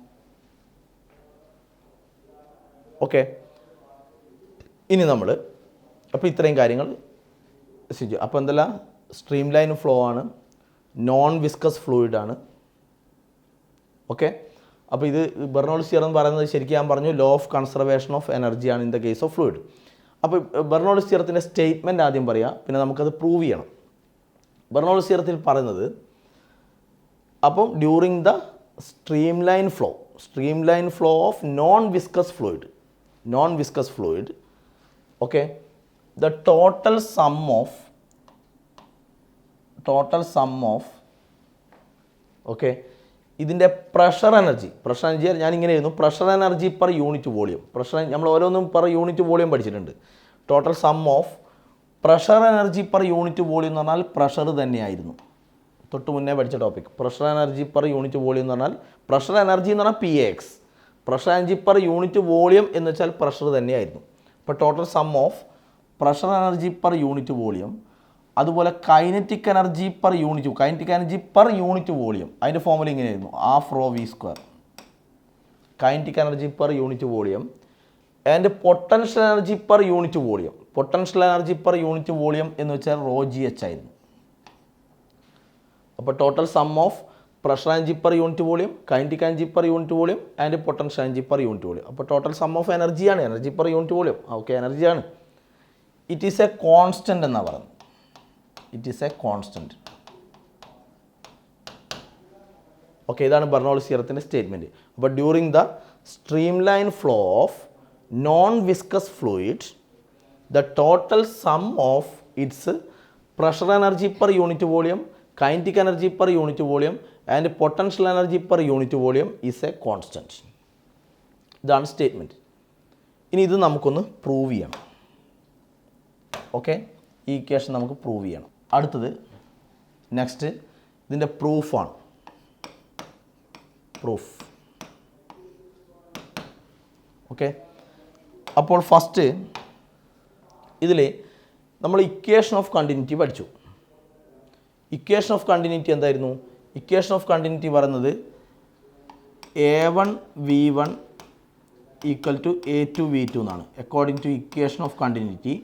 Okay, ഇനി നമ്മൾ അപ്പോൾ ഇത്രയും കാര്യങ്ങൾ ശരി. അപ്പോൾ എന്തെല്ലാം? സ്ട്രീം ലൈൻ ഫ്ലോ ആണ്, നോൺ വിസ്കസ് ഫ്ലൂയിഡാണ്. ഓക്കെ, അപ്പോൾ ഇത് ബെർണോളിസ് തിയറം എന്ന് പറയുന്നത് ശരിക്കും ഞാൻ പറഞ്ഞു ലോ ഓഫ് കൺസർവേഷൻ ഓഫ് എനർജിയാണ് in the case of fluid. അപ്പോൾ ബെർണോളിസ് തിയറത്തിൻ്റെ സ്റ്റേറ്റ്മെൻറ്റ് ആദ്യം പറയാം, പിന്നെ നമുക്കത് പ്രൂവ് ചെയ്യണം. ബെർണോളിസ് തിയറത്തിൽ പറയുന്നത്, അപ്പം during the stream line flow of non viscous fluid, okay, the total sum of okay ഇതിൻ്റെ പ്രഷർ എനർജി ഞാനിങ്ങനെ എഴുതുന്നു: pressure energy per unit volume. നമ്മൾ ഓരോന്നും പെർ യൂണിറ്റ് വോളിയം പഠിച്ചിട്ടുണ്ട്. Total sum of pressure energy per unit volume എന്ന് പറഞ്ഞാൽ pressure തന്നെയായിരുന്നു. തൊട്ട് മുന്നേ പഠിച്ച topic pressure energy per unit volume എന്ന് പറഞ്ഞാൽ പ്രഷർ എനർജി എന്ന് പറഞ്ഞാൽ PAX. Pressure energy per unit volume എന്ന് വെച്ചാൽ പ്രഷർ തന്നെയായിരുന്നു. അപ്പോൾ total sum of pressure energy per unit volume, അതുപോലെ kinetic energy per unit volume. അതിൻ്റെ ഫോർമുല ഇങ്ങനെയായിരുന്നു: ½ ρ v². Kinetic energy per unit volume and potential energy per unit volume. എന്ന് വെച്ചാൽ ρgh ആയിരുന്നു. അപ്പോൾ total sum of pressure energy per unit volume, kinetic energy per unit volume and potential energy per unit volume. അപ്പോൾ total sum of energy per unit volume. Okay, എനർജിയാണ്. It is A constant എന്നാണ് പറയുന്നത്. Okay, ഇതാണ് Bernoulli's തിയറത്തിൻ്റെ statement. അപ്പോൾ during the stream line flow of non viscous fluid, the total sum of it's pressure energy per unit volume, kinetic energy per unit volume and potential energy per unit volume is a constant. ഇതാണ് statement. ഇനി ഇത് നമുക്കൊന്ന് prove ചെയ്യണം. Okay, ഈ equation നമുക്ക് prove ചെയ്യണം. അടുത്തത് next ഇതിൻ്റെ പ്രൂഫാണ്. പ്രൂഫ്. ഓക്കെ, അപ്പോൾ ഫസ്റ്റ് ഇതിൽ നമ്മൾ ഇക്വേഷൻ ഓഫ് കണ്ടിന്യൂറ്റി പഠിച്ചു. ഇക്വേഷൻ ഓഫ് കണ്ടിന്യൂറ്റി എന്തായിരുന്നു? ഇക്വേഷൻ ഓഫ് കണ്ടിന്യൂറ്റി പറയുന്നത് A1V1 ഈക്വൽ ടു A2V2 എന്നാണ്. According to equation of continuity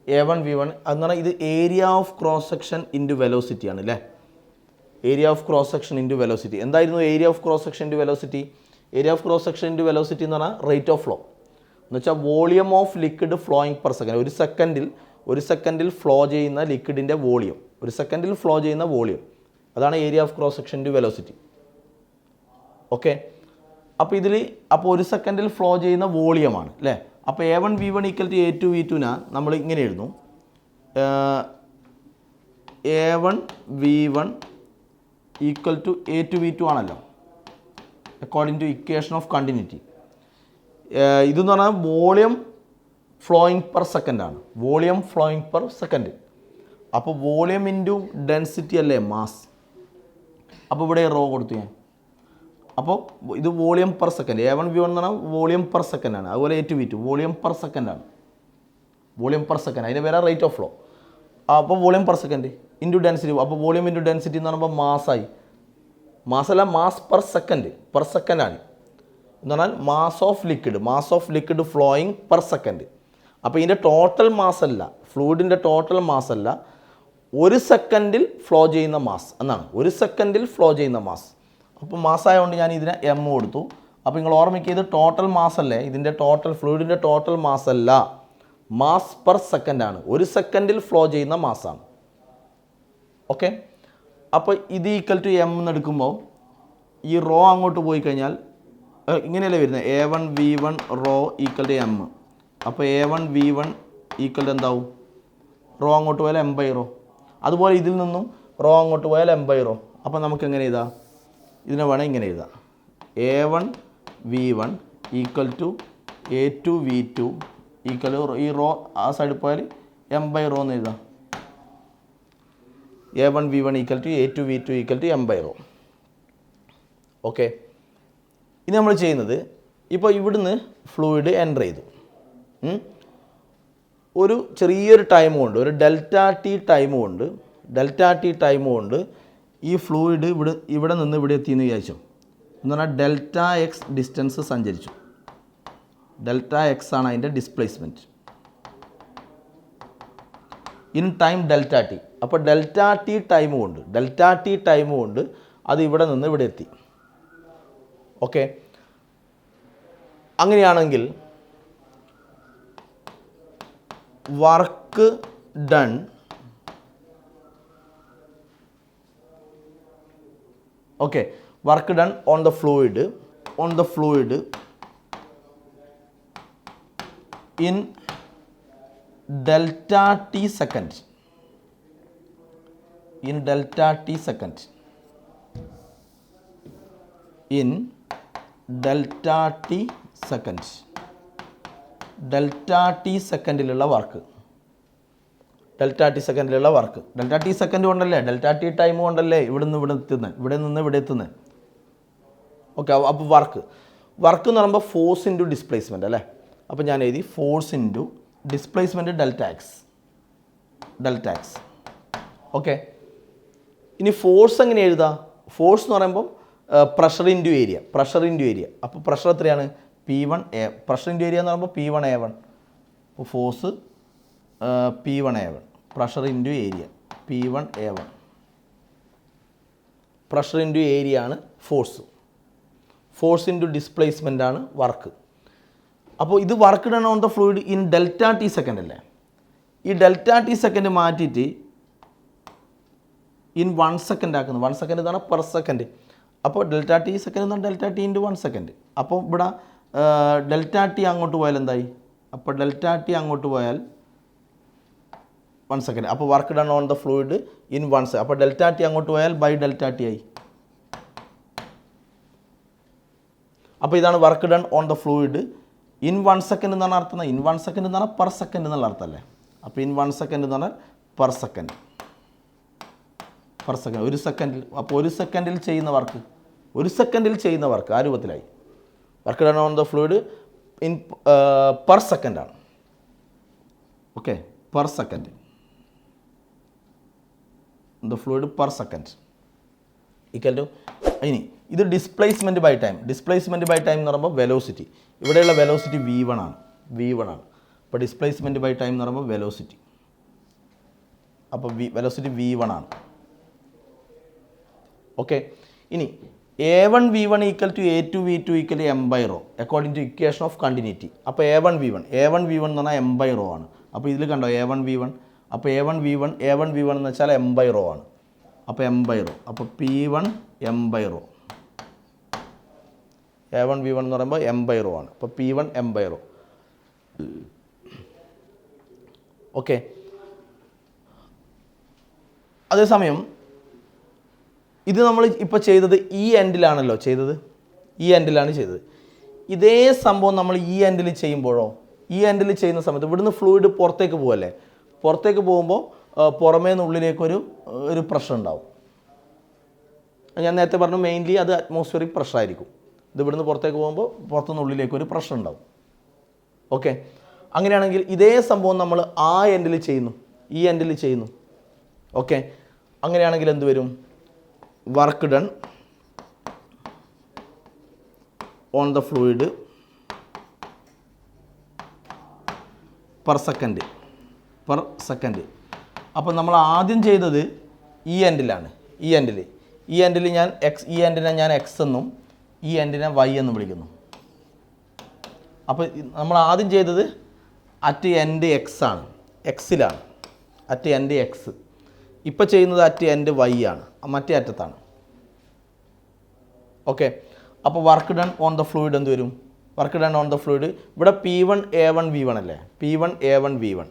A1V1 എന്ന് പറഞ്ഞാൽ ഇത് area of cross section into velocity ആണ് അല്ലേ. Area of cross section into velocity. എന്തായിരുന്നു area of cross section into velocity? Area of cross section into velocity എന്ന് പറഞ്ഞാൽ rate of flow എന്ന് വെച്ചാൽ volume of liquid flowing per second. ഒരു സെക്കൻഡിൽ flow ചെയ്യുന്ന ലിക്വിഡിൻ്റെ വോളിയം, ഒരു സെക്കൻഡിൽ ഫ്ലോ ചെയ്യുന്ന വോളിയം, അതാണ് area of cross section into velocity. Okay, അപ്പോൾ ഒരു സെക്കൻഡിൽ ഫ്ലോ ചെയ്യുന്ന വോളിയമാണ് അല്ലേ. അപ്പോൾ A1V1 ഈക്വൽ ടു A2V2 നമ്മൾ ഇങ്ങനെ എഴുതുന്നു. A1V1 ഈക്വൽ ടു A2V2 ആണല്ലോ according to equation of continuity. ഇതെന്ന് പറഞ്ഞാൽ വോളിയം ഫ്ലോയിങ് പെർ സെക്കൻഡ് ആണ്. Volume flowing per second. അപ്പോൾ വോളിയം ഇൻറ്റു ഡെൻസിറ്റി അല്ലേ മാസ്. അപ്പോൾ ഇവിടെ റോ കൊടുത്തു ഞാൻ. അപ്പോൾ ഇത് വോളിയം പെർ സെക്കൻഡ്. A1V1 എന്ന് പറഞ്ഞാൽ വോളിയം പെർ സെക്കൻഡ് ആണ്. അതുപോലെ A2V2 വോളിയം പെർ സെക്കൻഡ് ആണ്. വോളിയം പെർ സെക്കൻഡ്, അതിന് പേരാ റേറ്റ് ഓഫ് ഫ്ലോ. അപ്പോൾ volume per second into density. അപ്പോൾ വോളിയം ഇൻറ്റു ഡെൻസിറ്റി എന്ന് പറയുമ്പോൾ മാസ്സായി. മാസല്ല, മാസ് പെർ സെക്കൻഡ് ആണ്. എന്ന് പറഞ്ഞാൽ mass of liquid flowing per second. അപ്പോൾ ഇതിൻ്റെ ടോട്ടൽ മാസ് അല്ല, ഫ്ലൂയിഡിൻ്റെ ടോട്ടൽ മാസ് അല്ല, ഒരു സെക്കൻഡിൽ ഫ്ലോ ചെയ്യുന്ന മാസ് എന്നാണ്. ഒരു സെക്കൻഡിൽ ഫ്ലോ ചെയ്യുന്ന മാസ്. അപ്പോൾ മാസ് ആയതുകൊണ്ട് ഞാൻ ഇതിനെ M കൊടുത്തു. അപ്പോൾ നിങ്ങൾ ഓർമ്മിക്കുക, ഇത് ടോട്ടൽ മാസ് അല്ലേ, ഇതിൻ്റെ ടോട്ടൽ ഫ്ലൂയിഡിൻ്റെ ടോട്ടൽ മാസ് അല്ല, മാസ് പെർ സെക്കൻഡ് ആണ്. ഒരു സെക്കൻഡിൽ ഫ്ലോ ചെയ്യുന്ന മാസാണ്. ഓക്കെ, അപ്പോൾ ഇത് ഈക്വൽ ടു M എന്ന് എടുക്കുമ്പോൾ ഈ റോ അങ്ങോട്ട് പോയി കഴിഞ്ഞാൽ ഇങ്ങനെയല്ലേ വരുന്നത്. A1V1 rho equal to M. അപ്പോൾ A1V1 ഈക്വൽ ടു എന്താവും? റോ അങ്ങോട്ട് പോയാൽ M/ρ. അതുപോലെ ഇതിൽ നിന്നും റോ അങ്ങോട്ട് പോയാൽ M/ρ. അപ്പോൾ നമുക്ക് എങ്ങനെ എഴുതാം? ഇതിനെ വേണം ഇങ്ങനെ എഴുതാം. A1V1 equal to A2V2 equal to ഈ റോ ആ സൈഡിൽ പോയാൽ M/ρ എന്ന് എഴുതാം. A1V1 equal to A2V2 equal to M/ρ. Okay, ഇനി നമ്മൾ ചെയ്യുന്നത്, ഇപ്പോൾ ഇവിടുന്ന് ഫ്ലൂയിഡ് എൻ്റർ ചെയ്തു. ഒരു ചെറിയൊരു ടൈം കൊണ്ട്, ഒരു ΔT ടൈം കൊണ്ട് ഈ ഫ്ലൂയിഡ് ഇവിടെ നിന്ന് ഇവിടെ എത്തിയെന്ന് വിചാരിച്ചു. എന്ന് പറഞ്ഞാൽ Δx ഡിസ്റ്റൻസ് സഞ്ചരിച്ചു. Δx ആണ് അതിൻ്റെ ഡിസ്പ്ലേസ്മെൻറ്റ് ഇൻ ടൈം ΔT. അപ്പോൾ ΔT ടൈം കൊണ്ട് അത് ഇവിടെ നിന്ന് ഇവിടെ എത്തി. ഓക്കെ, അങ്ങനെയാണെങ്കിൽ work done on the fluid in ΔT seconds. In ΔT സെക്കൻഡിലുള്ള വർക്ക്. ΔT സെക്കൻഡ് കൊണ്ടല്ലേ, ΔT ടൈം കൊണ്ടല്ലേ ഇവിടെ നിന്ന് ഇവിടെ എത്തുന്നത്. ഓക്കെ, അപ്പോൾ വർക്ക് എന്ന് പറയുമ്പോൾ ഫോഴ്സ് ഇൻറ്റു ഡിസ്പ്ലേസ്മെൻറ്റ് അല്ലേ. അപ്പോൾ ഞാൻ എഴുതി force into displacement Δx. Okay, ഇനി ഫോഴ്സ് എങ്ങനെ എഴുതാം? ഫോഴ്സ് എന്ന് പറയുമ്പോൾ പ്രഷർ ഇൻറ്റു ഏരിയ. അപ്പോൾ പ്രഷർ എത്രയാണ്? P1A. പ്രഷർ ഇൻറ്റു ഏരിയ എന്ന് പറയുമ്പോൾ P1A1. അപ്പോൾ force P1A1. Pressure into area P1A1. Pressure into area ആണ് ഫോഴ്സ് ഇൻറ്റു ഡിസ്പ്ലേസ്മെൻ്റ് ആണ് വർക്ക്. അപ്പോൾ ഇത് work done on the fluid in ΔT second അല്ലേ. ഈ ΔT സെക്കൻഡ് മാറ്റിയിട്ട് ഇൻ 1 സെക്കൻഡ് ആക്കുന്നു. 1 സെക്കൻഡ് എന്ന് പറഞ്ഞാൽ പെർ സെക്കൻഡ്. അപ്പോൾ ΔT സെക്കൻഡ് എന്ന് പറഞ്ഞാൽ ΔT ഇൻറ്റു 1 സെക്കൻഡ്. അപ്പോൾ ഇവിടെ ΔT അങ്ങോട്ട് പോയാൽ എന്തായി? അപ്പോൾ ΔT അങ്ങോട്ട് പോയാൽ 1 സെക്കൻഡ്. അപ്പോൾ work done on the fluid in 1 second. അപ്പോൾ ഡെൽറ്റ ടി അങ്ങോട്ട് പോയാൽ ബൈ ഡെൽറ്റ ടി ആയി. അപ്പോൾ ഇതാണ് work done on the fluid in 1 second എന്നാണ് അർത്ഥം. ഇൻ 1 സെക്കൻഡ് എന്ന് പറഞ്ഞാൽ പെർ സെക്കൻഡ് എന്നുള്ള അർത്ഥമല്ലേ. അപ്പോൾ ഇൻ 1 സെക്കൻഡ് എന്ന് പറഞ്ഞാൽ പെർ സെക്കൻഡ്. ഒരു സെക്കൻഡിൽ. അപ്പോൾ ഒരു സെക്കൻഡിൽ ചെയ്യുന്ന വർക്ക് ആ രൂപത്തിലായി. Work done on the fluid in per സെക്കൻഡാണ്. Okay, per second. The fluid per second equal to. ഇനി ഇത് displacement by time. Displacement by time എന്ന് പറയുമ്പോൾ വെലോസിറ്റി. ഇവിടെയുള്ള വെലോസിറ്റി V1 ആണ്. അപ്പോൾ ഡിസ്പ്ലേസ്മെൻറ്റ് ബൈ ടൈം എന്ന് പറയുമ്പോൾ വെലോസിറ്റി. അപ്പോൾ വെലോസിറ്റി V1 ആണ്. ഓക്കെ, ഇനി A1 V1 equal to A2 V2 equal to m/ρ according to equation of continuity. അപ്പോൾ A1 V1 എന്ന് പറഞ്ഞാൽ m/ρ ആണ്. അപ്പോൾ ഇതിൽ കണ്ടോ A1 V1. അപ്പോൾ A1 V1 എന്ന് വെച്ചാൽ m/ρ ആണ്. അപ്പോൾ m/ρ. അപ്പോൾ P1 m/ρ. A1 V1 എന്ന് പറയുമ്പോൾ m/ρ ആണ്. അപ്പോൾ P1 m/ρ. ഓക്കെ, അതേസമയം ഇത് നമ്മൾ ഇപ്പോൾ ചെയ്തത് ഈ എൻഡിലാണല്ലോ ചെയ്തത്. ഇതേ സംഭവം നമ്മൾ ഈ എൻഡിൽ ചെയ്യുമ്പോഴോ, ഈ എൻഡിൽ ചെയ്യുന്ന സമയത്ത് ഇവിടുന്ന് ഫ്ലൂയിഡ് പുറത്തേക്ക് പോകല്ലേ. പുറത്തേക്ക് പോകുമ്പോൾ പുറമേ നിന്ന് ഉള്ളിലേക്കൊരു പ്രഷർ ഉണ്ടാവും. ഞാൻ നേരത്തെ പറഞ്ഞു, മെയിൻലി അത് അറ്റ്മോസ്ഫിയറിക് പ്രഷർ ആയിരിക്കും. ഇത് ഇവിടുന്ന് പുറത്തേക്ക് പോകുമ്പോൾ പുറത്തുനിന്ന് ഉള്ളിലേക്കൊരു പ്രഷർ ഉണ്ടാവും. ഓക്കെ, അങ്ങനെയാണെങ്കിൽ ഇതേ സംഭവം നമ്മൾ ആ എൻഡിൽ ചെയ്യുന്നു, ഈ എൻഡിൽ ചെയ്യുന്നു. ഓക്കെ, അങ്ങനെയാണെങ്കിൽ എന്ത് വരും? Work done on the fluid per second. അപ്പോൾ നമ്മൾ ആദ്യം ചെയ്തത് ഈ എൻഡിലാണ്. ഈ എൻഡിൽ ഞാൻ ഈ എൻഡിനെ ഞാൻ എക്സ് എന്നും ഈ എൻഡിനെ വൈ എന്നും വിളിക്കുന്നു. അപ്പോൾ നമ്മൾ ആദ്യം ചെയ്തത് അറ്റ് എൻഡ് എക്സ് ആണ്, എക്സിലാണ്, അറ്റ് എൻഡ് എക്സ്. ഇപ്പോൾ ചെയ്യുന്നത് അറ്റ് എൻഡ് വൈ ആണ്, മറ്റേ അറ്റത്താണ്. ഓക്കെ, അപ്പോൾ work done on the fluid എന്ത് വരും? Work done on the fluid ഇവിടെ P1 A1 V1 അല്ലേ. P1 A1 V1.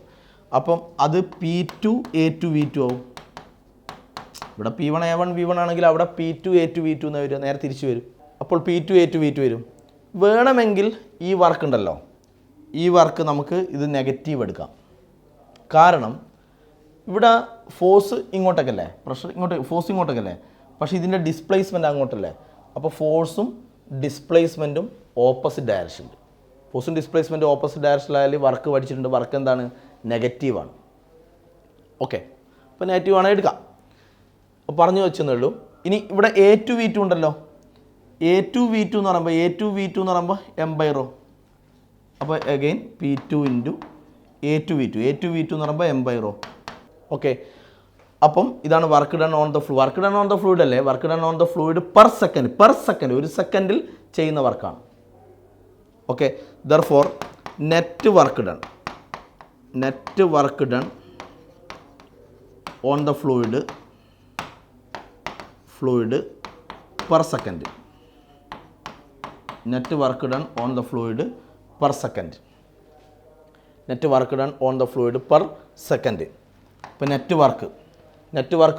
അപ്പം അത് P2 A2 V2 ആവും. ഇവിടെ P1 A1 V1 ആണെങ്കിൽ അവിടെ P2 A2 V2 എന്ന് വരും, നേരെ തിരിച്ചു വരും. അപ്പോൾ P2 A2 V2 വരും. വേണമെങ്കിൽ ഈ വർക്ക് ഉണ്ടല്ലോ, ഈ വർക്ക് നമുക്ക് ഇത് നെഗറ്റീവ് എടുക്കാം. കാരണം ഇവിടെ ഫോഴ്സ് ഇങ്ങോട്ടേക്കല്ലേ, ഫോഴ്സ് ഇങ്ങോട്ടേക്കല്ലേ, പക്ഷേ ഇതിൻ്റെ ഡിസ്പ്ലേസ്മെൻറ്റ് അങ്ങോട്ടല്ലേ. അപ്പോൾ ഫോഴ്സും ഡിസ്പ്ലേസ്മെൻറ്റും ഓപ്പോസിറ്റ് ഡയറക്ഷനിൽ. ഫോഴ്സും ഡിസ്പ്ലേസ്മെൻറ്റും ഓപ്പോസിറ്റ് ഡയറക്ഷനിലായാലും വർക്ക് പഠിച്ചിട്ടുണ്ട്. വർക്ക് എന്താണ്? നെഗറ്റീവാണ്. ഓക്കെ, അപ്പോൾ നെഗറ്റീവാണ് എടുക്കാം. അപ്പോൾ പറഞ്ഞു വെച്ചെന്നേ ഉള്ളൂ. ഇനി ഇവിടെ A2 V2 ഉണ്ടല്ലോ. A2 V2 എന്ന് പറയുമ്പോൾ m/ρ. അപ്പോൾ again P2 into A2 V2 എന്ന് പറയുമ്പോൾ m/ρ. ഓക്കെ, അപ്പം ഇതാണ് work done on the fluid. Work done on the fluid അല്ലേ. Work done on the fluid per second ഒരു സെക്കൻഡിൽ ചെയ്യുന്ന വർക്കാണ്. Okay, therefore net work done on the fluid per second. Net work done on the fluid per second. ഇപ്പോൾ net work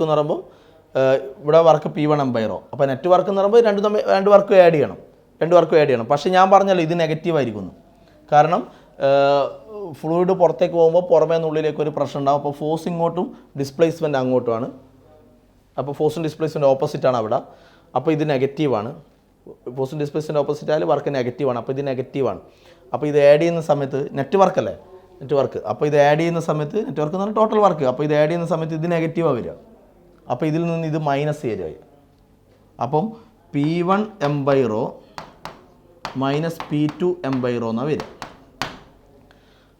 എന്ന് പറയുമ്പോൾ ഇവിടെ work P1 m/ρ. അപ്പോൾ നെറ്റ് വർക്ക് എന്ന് പറയുമ്പോൾ രണ്ട് വർക്കും ആഡ് ചെയ്യണം. പക്ഷേ ഞാൻ പറഞ്ഞല്ലോ ഇത് നെഗറ്റീവ് ആയിരിക്കുന്നു. കാരണം ഫ്ലൂയിഡ് പുറത്തേക്ക് പോകുമ്പോൾ പുറമേ നിന്നുള്ളിലേക്ക് ഒരു പ്രഷർ ഉണ്ടാകും. അപ്പോൾ ഫോഴ്സ് ഇങ്ങോട്ടും ഡിസ്പ്ലേസ്മെൻറ്റ് അങ്ങോട്ടുമാണ്. അപ്പോൾ ഫോഴ്സും ഡിസ്പ്ലേസ്മെൻറ്റ് ഓപ്പോസിറ്റാണ് അവിടെ. അപ്പോൾ ഇത് നെഗറ്റീവാണ്. ഫോഴ്സും ഡിസ്പ്ലേസ്മെൻറ്റ് ഓപ്പോസിറ്റ് ആയാലും വർക്ക് നെഗറ്റീവാണ്. അപ്പോൾ ഇത് നെഗറ്റീവാണ്. അപ്പോൾ ഇത് ആഡ് ചെയ്യുന്ന സമയത്ത് നെറ്റ് വർക്ക്. അപ്പോൾ ഇത് ആഡ് ചെയ്യുന്ന സമയത്ത് നെറ്റ് വർക്ക് എന്ന് പറഞ്ഞാൽ ടോട്ടൽ വർക്ക്. അപ്പോൾ ഇത് ആഡ് ചെയ്യുന്ന സമയത്ത് ഇത് നെഗറ്റീവാണ് വരിക. അപ്പോൾ ഇതിൽ നിന്ന് ഇത് മൈനസ് ചെയ്യുക. അപ്പം P1 m/ρ minus P2 m/ρ എന്നാണ് വരിക.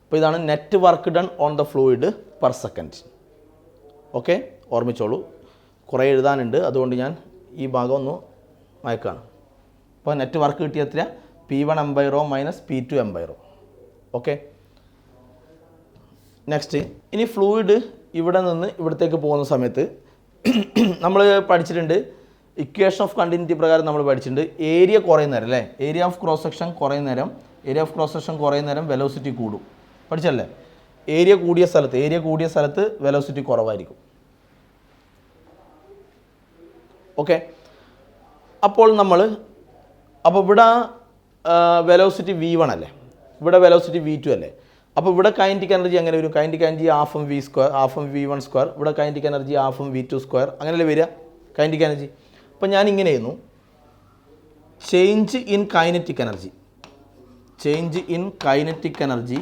അപ്പോൾ ഇതാണ് net work done on the fluid per second. Okay, ഓർമ്മിച്ചോളൂ. കുറേ എഴുതാനുണ്ട്, അതുകൊണ്ട് ഞാൻ ഈ ഭാഗം ഒന്ന് മയക്കാണ്. അപ്പോൾ നെറ്റ് വർക്ക് കിട്ടിയ എത്ര? P1 m/ρ minus P2 m/ρ. Okay, next. ഇനി ഫ്ലൂയിഡ് ഇവിടെ നിന്ന് ഇവിടത്തേക്ക് പോകുന്ന സമയത്ത് നമ്മൾ പഠിച്ചിട്ടുണ്ട്, ഇക്വേഷൻ ഓഫ് കണ്ടിന്യൂറ്റി പ്രകാരം നമ്മൾ പഠിച്ചിട്ടുണ്ട്, ഏരിയ കുറയുന്ന നേരം അല്ലേ, ഏരിയ ഓഫ് ക്രോസ് സെക്ഷൻ കുറയുന്ന നേരം വെലോസിറ്റി കൂടും. പഠിച്ചല്ലേ? ഏരിയ കൂടിയ സ്ഥലത്ത് വെലോസിറ്റി കുറവായിരിക്കും. ഓക്കെ, അപ്പോൾ ഇവിടെ വെലോസിറ്റി V1 അല്ലേ, ഇവിടെ വെലോസിറ്റി V2 അല്ലേ. അപ്പോൾ ഇവിടെ കൈനറ്റിക് എനർജി എങ്ങനെ വരും? Kinetic energy half M V2, half M V1 square. ഇവിടെ kinetic energy half M V2 square. അങ്ങനെയല്ലേ വരിക കൈനറ്റിക് എനർജി. അപ്പോൾ ഞാൻ ഇങ്ങനെ ചെയ്യുന്നു, change in kinetic energy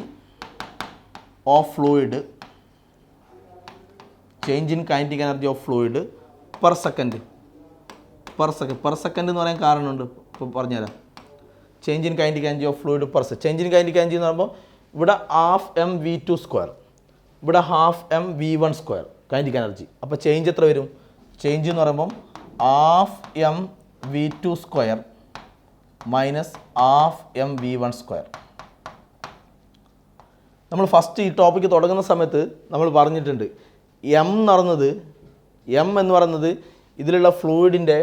of fluid, change in kinetic energy of fluid per second എന്ന് പറയാൻ കാരണമുണ്ട്, ഇപ്പോൾ പറഞ്ഞുതരാം. Change in kinetic energy of fluid per second. Change in kinetic energy എന്ന് പറയുമ്പോൾ ഇവിടെ ഹാഫ് എം V2 സ്ക്വയർ, ഇവിടെ half M V1 square kinetic energy. അപ്പോൾ ചേഞ്ച് എത്ര വരും? ചേഞ്ച് എന്ന് പറയുമ്പം half M V2 square minus half M V1 square. നമ്മൾ ഫസ്റ്റ് ഈ ടോപ്പിക്ക് തുടങ്ങുന്ന സമയത്ത് നമ്മൾ പറഞ്ഞിട്ടുണ്ട്, എം എന്ന് പറയുന്നത് ഇതിലുള്ള ഫ്ലൂയിഡിൻ്റെ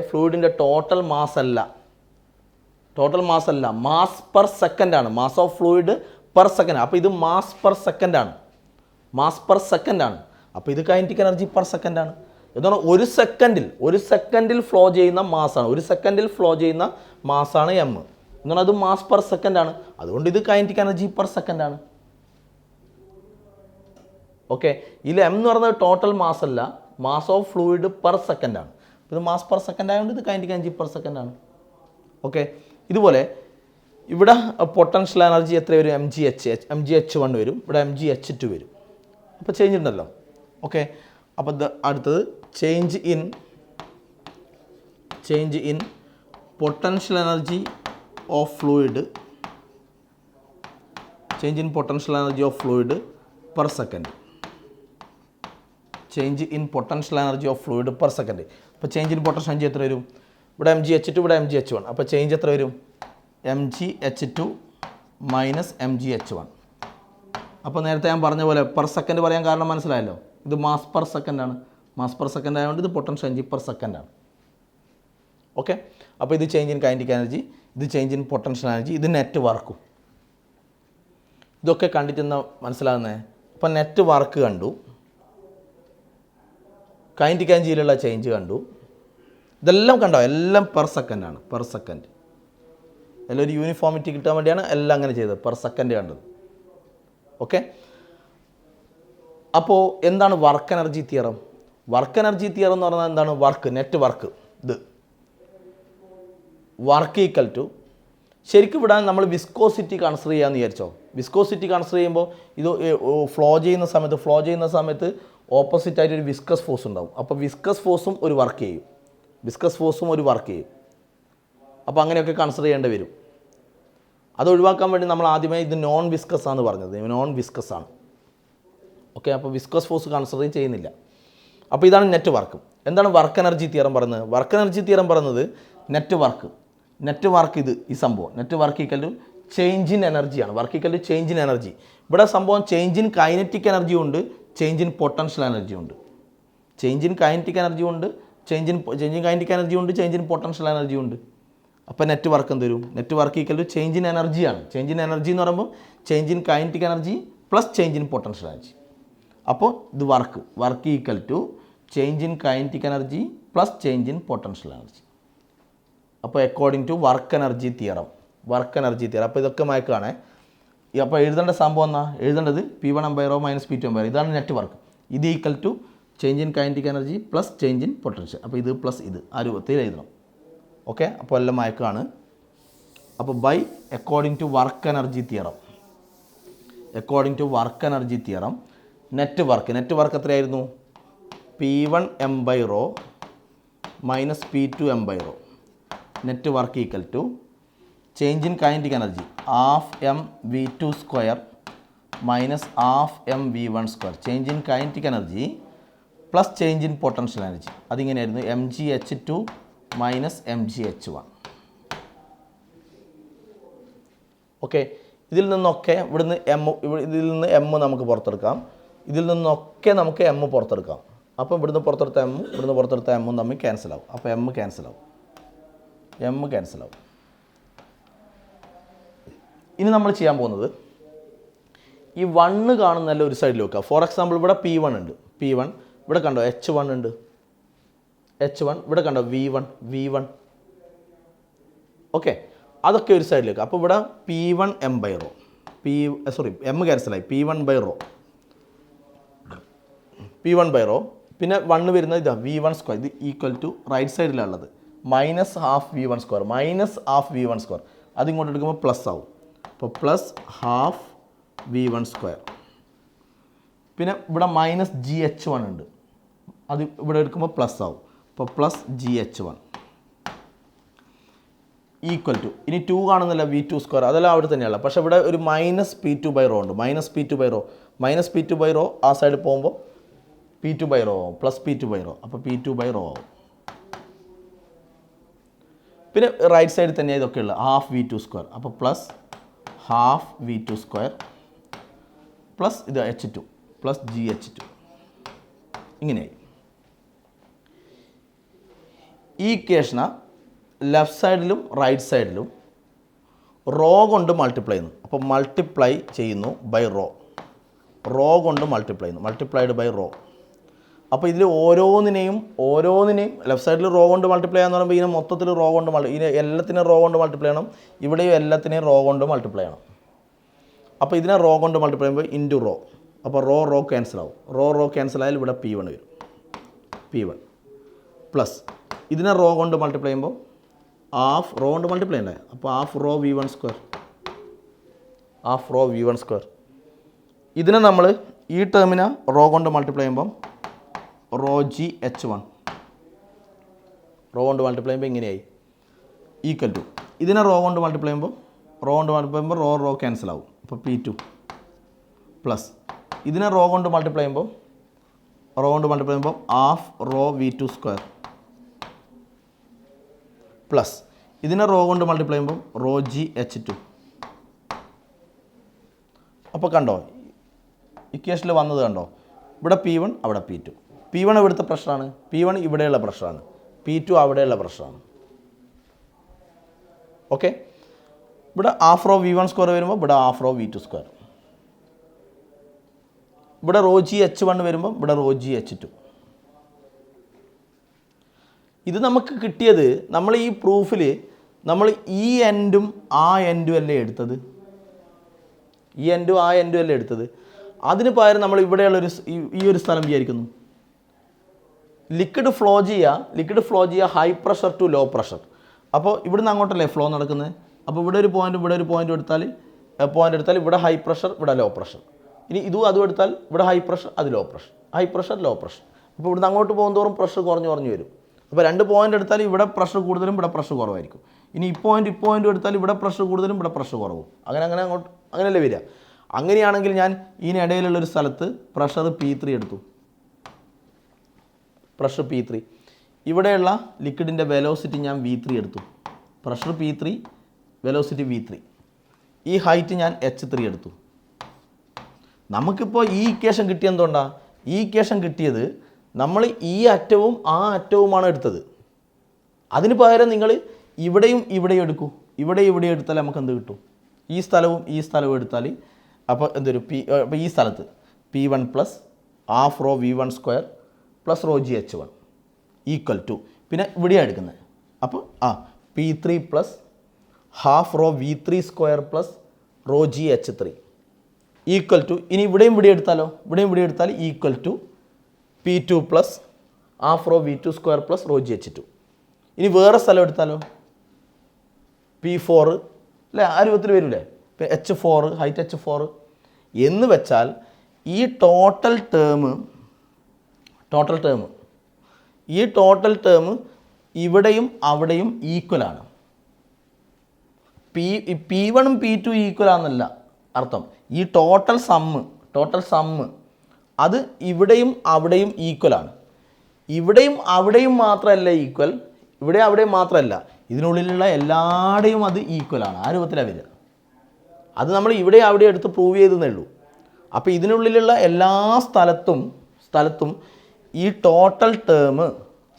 ടോട്ടൽ മാസ് അല്ല, മാസ് പെർ സെക്കൻഡ് ആണ്. Mass of fluid per second. അപ്പോൾ ഇത് മാസ് പെർ സെക്കൻഡ് ആണ്. അപ്പോൾ ഇത് കൈനറ്റിക് എനർജി പെർ സെക്കൻഡ് ആണ്. എന്താണ്? ഒരു സെക്കൻഡിൽ ഫ്ലോ ചെയ്യുന്ന മാസാണ് എം. എന്താണ്? അത് മാസ് പെർ സെക്കൻഡ് ആണ്. അതുകൊണ്ട് ഇത് കൈനറ്റിക് എനർജി പെർ സെക്കൻഡ് ആണ്. ഓക്കെ, ഇതിൽ എം എന്ന് പറയുന്നത് ടോട്ടൽ മാസ് അല്ല, mass of fluid per second ആണ്. ഇത് മാസ് പെർ സെക്കൻഡ് ആയതുകൊണ്ട് ഇത് കൈനറ്റിക് എനർജി പെർ സെക്കൻഡ് ആണ്. ഓക്കെ, ഇതുപോലെ ഇവിടെ പൊട്ടൻഷ്യൽ എനർജി എത്ര വരും? mgh1 വരും, ഇവിടെ mgh2 വരും. അപ്പോൾ ചേഞ്ച് ഉണ്ടല്ലോ. ഓക്കെ, അപ്പോൾ അടുത്തത് change in potential energy of fluid, per second. അപ്പോൾ ചേഞ്ച് ഇൻ പൊട്ടൻഷ്യൽ എനർജി എത്ര വരും? ഇവിടെ mgh2, ഇവിടെ mgh1. അപ്പോൾ ചേഞ്ച് എത്ര വരും? mgh2 minus mgh1. അപ്പോൾ നേരത്തെ ഞാൻ പറഞ്ഞ പോലെ പെർ സെക്കൻഡ് പറയാൻ കാരണം മനസ്സിലായല്ലോ. ഇത് മാസ് പെർ സെക്കൻഡ് ആണ്. മാസ് പെർ സെക്കൻഡ് ആയതുകൊണ്ട് ഇത് പൊട്ടൻഷ്യൽ എനർജി പെർ സെക്കൻഡ് ആണ്. ഓക്കെ, അപ്പോൾ ഇത് ചേഞ്ച് ഇൻ കൈനറ്റിക് എനർജി, ഇത് ചേഞ്ച് ഇൻ പൊട്ടൻഷ്യൽ എനർജി, ഇത് നെറ്റ് വർക്കും. ഇതൊക്കെ കണ്ടിട്ടെന്ന് മനസ്സിലാകുന്നത്. അപ്പോൾ നെറ്റ് വർക്ക് കണ്ടു, കൈനറ്റിക് എനർജിയിലുള്ള ചേഞ്ച് കണ്ടു, ഇതെല്ലാം കണ്ടോ? എല്ലാം പെർ സെക്കൻഡ് ആണ്. എല്ലാം ഒരു യൂണിഫോമിറ്റി കിട്ടാൻ വേണ്ടിയാണ് എല്ലാം അങ്ങനെ ചെയ്തത്, പെർ സെക്കൻഡ് കണ്ടത്. ഓക്കെ, അപ്പോൾ എന്താണ് വർക്ക് എനർജി തിയറം? എന്ന് പറഞ്ഞാൽ എന്താണ്? Net work. ഇത് വർക്ക് ഈക്വൽ ടു, ശരിക്കും ഇവിടെ നമ്മൾ വിസ്കോസിറ്റി കൺസിഡർ ചെയ്യാമെന്ന് വിചാരിച്ചോ. വിസ്കോസിറ്റി കൺസിഡർ ചെയ്യുമ്പോൾ ഇത് ഫ്ലോ ചെയ്യുന്ന സമയത്ത് ഓപ്പോസിറ്റ് ആയിട്ട് ഒരു വിസ്കസ് ഫോഴ്സ് ഉണ്ടാവും. അപ്പോൾ വിസ്കസ് ഫോഴ്സും ഒരു വർക്ക് ചെയ്യും. അപ്പോൾ അങ്ങനെയൊക്കെ കൺസിഡർ ചെയ്യേണ്ടി വരും. അത് ഒഴിവാക്കാൻ വേണ്ടി നമ്മൾ ആദ്യമേ ഇത് നോൺ വിസ്കസ് ആണ് പറഞ്ഞത്. ആണ്. ഓക്കെ, അപ്പോൾ വിസ്കസ് ഫോഴ്സ് കൺസിഡർ ചെയ്യുന്നില്ല. അപ്പോൾ ഇതാണ് നെറ്റ് വർക്ക്. എന്താണ് വർക്ക് എനർജി തിയറം പറയുന്നത്? നെറ്റ് വർക്ക് ഇത് ഈ സംഭവം net work equal to change in എനർജിയാണ്. ഇവിടെ സംഭവം ചേഞ്ച് ഇൻ കൈനറ്റിക് എനർജി ഉണ്ട്, ചേഞ്ച് ഇൻ പൊട്ടൻഷ്യൽ എനർജി ഉണ്ട്. ചേഞ്ച് ഇൻ കൈനറ്റിക് എനർജി ഉണ്ട്, ചേഞ്ച് ഇൻ പൊട്ടൻഷ്യൽ എനർജി ഉണ്ട്. അപ്പോൾ നെറ്റ് വർക്ക് എന്ത് വരും? Net work equal to change in എനർജിയാണ്. ചേഞ്ച് ഇൻ എനർജി എന്ന് പറയുമ്പോൾ change in kinetic energy plus change in potential energy. അപ്പോൾ ഇത് work equal to change in kinetic energy plus change in potential energy. അപ്പോൾ according to work energy theorem. അപ്പോൾ ഇതൊക്കെ മയക്കാണ്. അപ്പോൾ എഴുതേണ്ട സംഭവം എഴുതേണ്ടത് P1/ρ മൈനസ് P2/ρ. ഇതാണ് നെറ്റ് വർക്ക്. ഇത് equal to change in kinetic energy plus change in potential. അപ്പോൾ ഇത് പ്ലസ് ഇത് ആ രൂപത്തിൽ എഴുതണം. ഓക്കെ, അപ്പോൾ എല്ലാം മയക്കാണ്. അപ്പോൾ by according to work energy theorem net work എത്രയായിരുന്നു? P1m/ρ minus P2m/ρ. Net work equal to change in kinetic energy half M V2 square minus half M V1 square. Change in kinetic energy plus change in potential energy. അതിങ്ങനെയായിരുന്നു mgh2 minus mgh1. Okay, ഇതിൽ നിന്നൊക്കെ ഇതിൽ നിന്ന് M നമുക്ക് പുറത്തെടുക്കാം. അപ്പോൾ ഇവിടുന്ന് പുറത്തെടുത്ത എമ്മും തമ്മിൽ ക്യാൻസലാവും. അപ്പോൾ എം ക്യാൻസലാവും. ഇനി നമ്മൾ ചെയ്യാൻ പോകുന്നത് ഈ 1 കാണുന്നല്ല ഒരു സൈഡിൽ വെക്കുക. ഫോർ എക്സാമ്പിൾ ഇവിടെ P1 ഉണ്ട്, P1 ഇവിടെ കണ്ടോ H1 ഉണ്ട്, H1 ഇവിടെ കണ്ടോ V1. ഓക്കെ, അതൊക്കെ ഒരു സൈഡിൽ വെക്കുക. അപ്പോൾ ഇവിടെ P1 M by rho, M ക്യാൻസലായി, P1 ബൈ റോ. പിന്നെ 1 വരുന്നത് ഇതാ V1 സ്ക്വയർ, ഇത് ഈക്വൽ ടു റൈറ്റ് സൈഡിലുള്ളത് മൈനസ് ഹാഫ് V1 സ്ക്വയർ. അതിങ്ങോട്ട് എടുക്കുമ്പോൾ പ്ലസ് ആവും. അപ്പോൾ പ്ലസ് ഹാഫ് V1 സ്ക്വയർ. പിന്നെ ഇവിടെ മൈനസ് GH1 ഉണ്ട്, അത് ഇവിടെ എടുക്കുമ്പോൾ പ്ലസ് ആവും. അപ്പോൾ പ്ലസ് GH1 ഈക്വൽ ടു, ഇനി 2 കാണുന്നില്ല V2 സ്ക്വയർ, അതെല്ലാം അവിടെ തന്നെയുള്ള. പക്ഷേ ഇവിടെ ഒരു മൈനസ് P2 ബൈ റോ ഉണ്ട്, മൈനസ് P2 ബൈ റോ ആ സൈഡിൽ പോകുമ്പോൾ P2 ബൈ റോ ആവും, പ്ലസ് P2 ബൈ റോ. അപ്പോൾ P2 ബൈ റോ ആവും. പിന്നെ റൈറ്റ് സൈഡിൽ തന്നെ ഇതൊക്കെ ഉള്ളത് ഹാഫ് V2 സ്ക്വയർ. അപ്പോൾ plus half V2 square plus ഇത് H2 പ്ലസ് GH2. ഇങ്ങനെയായി. ഈ ഇക്വേഷനെ ലെഫ്റ്റ് സൈഡിലും റൈറ്റ് സൈഡിലും റോ കൊണ്ട് മൾട്ടിപ്ലൈ ചെയ്യുന്നു. അപ്പോൾ മൾട്ടിപ്ലൈ ചെയ്യുന്നു ബൈ റോ കൊണ്ട് മൾട്ടിപ്ലൈഡ് ബൈ റോ. അപ്പോൾ ഇതിൽ ഓരോന്നിനെയും ലെഫ്റ്റ് സൈഡിൽ റോ കൊണ്ട് മൾട്ടിപ്ലൈ ചെയ്യാന്ന് പറയുമ്പോൾ ഇതിനെ മൊത്തത്തിൽ റോ കൊണ്ട് ഇതിനെ എല്ലാത്തിനെയും റോ കൊണ്ട് മൾട്ടിപ്ലൈ ചെയ്യണം, ഇവിടെയും എല്ലാത്തിനെയും റോ കൊണ്ട് മൾട്ടിപ്ലൈ ചെയ്യണം. അപ്പോൾ ഇതിനെ റോ കൊണ്ട് മൾട്ടിപ്ലൈ ചെയ്യുമ്പോൾ ഇൻറ്റു റോ. അപ്പോൾ റോ ക്യാൻസൽ ആവും. റോ ക്യാൻസൽ ആയാൽ ഇവിടെ P1 വരും, P1 പ്ലസ് ഇതിനെ റോ കൊണ്ട് മൾട്ടിപ്ലൈ ചെയ്യുമ്പോൾ ഹാഫ് റോ കൊണ്ട് മൾട്ടിപ്ലൈ ചെയ്യണ്ടേ, അപ്പോൾ ഹാഫ് റോ V1 സ്ക്വയർ. ഇതിനെ നമ്മൾ ഈ ടേമിനെ റോ കൊണ്ട് മൾട്ടിപ്ലൈ ചെയ്യുമ്പം റോ GH1 റോ കൊണ്ട് മൾട്ടിപ്ലൈ ചെയ്യുമ്പോൾ ഇങ്ങനെയായി ഈക്വൽ ടു ഇതിനെ റോ കൊണ്ട് മൾട്ടിപ്ലൈ ചെയ്യുമ്പോൾ റോ ക്യാൻസൽ ആവും. അപ്പോൾ P2 പ്ലസ് ഇതിനെ റോ കൊണ്ട് മൾട്ടിപ്ലൈ ചെയ്യുമ്പോൾ half rho V2 square plus ഇതിനെ റോ കൊണ്ട് മൾട്ടിപ്ലൈ ചെയ്യുമ്പോൾ റോ GH2. അപ്പോൾ കണ്ടോ ഇക്വേഷനിൽ വന്നത് കണ്ടോ, ഇവിടെ P1 അവിടെ P2. P1 ഇവിടുത്തെ പ്രഷറാണ്, P1 ഇവിടെയുള്ള പ്രഷറാണ്, P2 അവിടെയുള്ള പ്രഷറാണ്. ഓക്കെ, ഇവിടെ ഹാഫ് റോ V1 സ്ക്വയർ വരുമ്പോൾ ഇവിടെ ഹാഫ് റോ V2 സ്ക്വയർ. ഇവിടെ റോ GH1 വരുമ്പോൾ ഇവിടെ റോ GH2. ഇത് നമുക്ക് കിട്ടിയത് നമ്മൾ ഈ പ്രൂഫിൽ നമ്മൾ ഈ എൻഡും ആ എൻഡും അല്ലേ എടുത്തത്, അതിന് പകരം നമ്മൾ ഇവിടെയുള്ളൊരു ഈ ഒരു സ്ഥലം വിചാരിക്കുന്നു. ലിക്വിഡ് ഫ്ലോ ചെയ്യുക high pressure to low pressure. അപ്പോൾ ഇവിടുന്ന് അങ്ങോട്ടല്ലേ ഫ്ലോ നടക്കുന്നത്. അപ്പോൾ ഇവിടെ ഒരു പോയിന്റ് എടുത്താൽ ഇവിടെ ഹൈ പ്രഷർ, ഇവിടെ ലോ പ്രഷർ. ഇനി അതും എടുത്താൽ ഇവിടെ ഹൈ പ്രഷർ, അത് ലോ പ്രഷർ. അപ്പോൾ ഇവിടുന്ന് അങ്ങോട്ട് പോകുന്നതോറും പ്രഷർ കുറഞ്ഞു വരും. അപ്പോൾ 2 പോയിന്റ് എടുത്താൽ ഇവിടെ പ്രഷർ കൂടുതലും ഇവിടെ പ്രഷർ കുറവായിരിക്കും. ഇനി ഈ പോയിന്റ് എടുത്താൽ ഇവിടെ പ്രഷർ കൂടുതലും ഇവിടെ പ്രഷർ കുറവും. അങ്ങനെയല്ലേ വരിക. അങ്ങനെയാണെങ്കിൽ ഞാൻ ഇതിനിടയിലുള്ളൊരു സ്ഥലത്ത് പ്രഷർ P3 എടുത്തു. ഇവിടെയുള്ള ലിക്വിഡിൻ്റെ വെലോസിറ്റി ഞാൻ V3 എടുത്തു. Pressure P3, velocity V3. ഈ ഹൈറ്റ് ഞാൻ H3 എടുത്തു. നമുക്കിപ്പോൾ ഈ ഇക്വേഷൻ കിട്ടിയെന്തുകൊണ്ടാണ്? ഈ ഇക്വേഷൻ കിട്ടിയത് നമ്മൾ ഈ അറ്റവും ആ അറ്റവുമാണ് എടുത്തത്. അതിന് പകരം നിങ്ങൾ ഇവിടെയും എടുക്കൂ. ഇവിടെ എടുത്താൽ നമുക്ക് എന്ത് കിട്ടും? ഈ സ്ഥലവും എടുത്താൽ അപ്പോൾ എന്തൊരു അപ്പോൾ ഈ സ്ഥലത്ത് P1 plus half rho V1 square plus rho GH1 equal to പിന്നെ ഇവിടെയാണ് എടുക്കുന്നത്. അപ്പോൾ P3 plus half rho V3 square plus rho GH3 equal to ഇനി ഇവിടെയും എടുത്താൽ equal to P2 plus half rho V2 square plus rho GH2. ഇനി വേറെ സ്ഥലം എടുത്താലോ P4 അല്ലേ, ആ രൂപത്തിൽ വരില്ലേ, H4 ഹൈറ്റ് H4 എന്ന് വെച്ചാൽ ഈ ടോട്ടൽ ടേം ഇവിടെയും അവിടെയും ഈക്വലാണ്. P1 P2 ഈക്വൽ ആണെന്നല്ല അർത്ഥം. ഈ ടോട്ടൽ സമ്മ് അത് ഇവിടെയും അവിടെയും ഈക്വലാണ്. ഇവിടെയും അവിടെയും മാത്രമല്ല ഈക്വൽ, ഇതിനുള്ളിലുള്ള എല്ലാവരുടെയും അത് ഈക്വലാണ്. ആ രൂപത്തിലാണ് വരിക. അത് നമ്മൾ ഇവിടെ അവിടെ എടുത്ത് പ്രൂവ് ചെയ്തതേ ഉള്ളൂ. അപ്പോൾ ഇതിനുള്ളിലുള്ള എല്ലാ സ്ഥലത്തും ഈ ടോട്ടൽ ടേം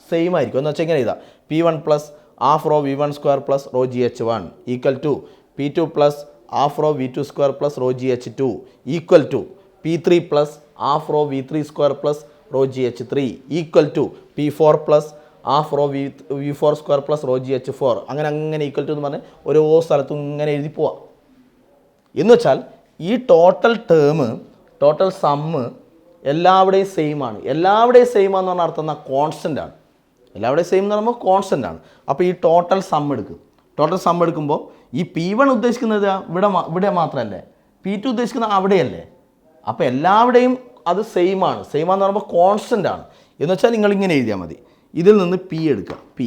സെയിം ആയിരിക്കും. എന്ന് വെച്ചാൽ ഇങ്ങനെ ചെയ്താൽ P1 plus half rho V1 square plus rho GH1 equal to P2 plus half rho V two square plus rho G H two equal to P3 plus half rho വി3 square plus rho G H three equal to P4 plus half rho വി4 square plus rho G H four അങ്ങനെ equal to എന്ന് പറഞ്ഞ് ഓരോ സ്ഥലത്തും ഇങ്ങനെ എഴുതി പോവാം. എന്ന് വെച്ചാൽ ഈ ടോട്ടൽ സമ്മ് എല്ലാവിടെയും സെയിം ആണ്. എല്ലാവിടെയും സെയിം ആണെന്ന് പറഞ്ഞാൽ അർത്ഥം എന്നാൽ കോൺസ്റ്റൻ്റ് ആണ്. എല്ലാവിടെയും സെയിം എന്ന് പറയുമ്പോൾ കോൺസ്റ്റൻ്റ് ആണ്. അപ്പോൾ ഈ ടോട്ടൽ സം എടുക്കുമ്പോൾ ഈ P1 ഉദ്ദേശിക്കുന്നത് ഇവിടെ മാത്രമല്ലേ, P2 ഉദ്ദേശിക്കുന്നത് അവിടെയല്ലേ. അപ്പോൾ എല്ലാവിടെയും അത് സെയിം ആണെന്ന് പറയുമ്പോൾ കോൺസ്റ്റൻ്റ് ആണ്. എന്ന് വെച്ചാൽ നിങ്ങളിങ്ങനെ എഴുതിയാൽ മതി. ഇതിൽ നിന്ന് P എടുക്കുക, P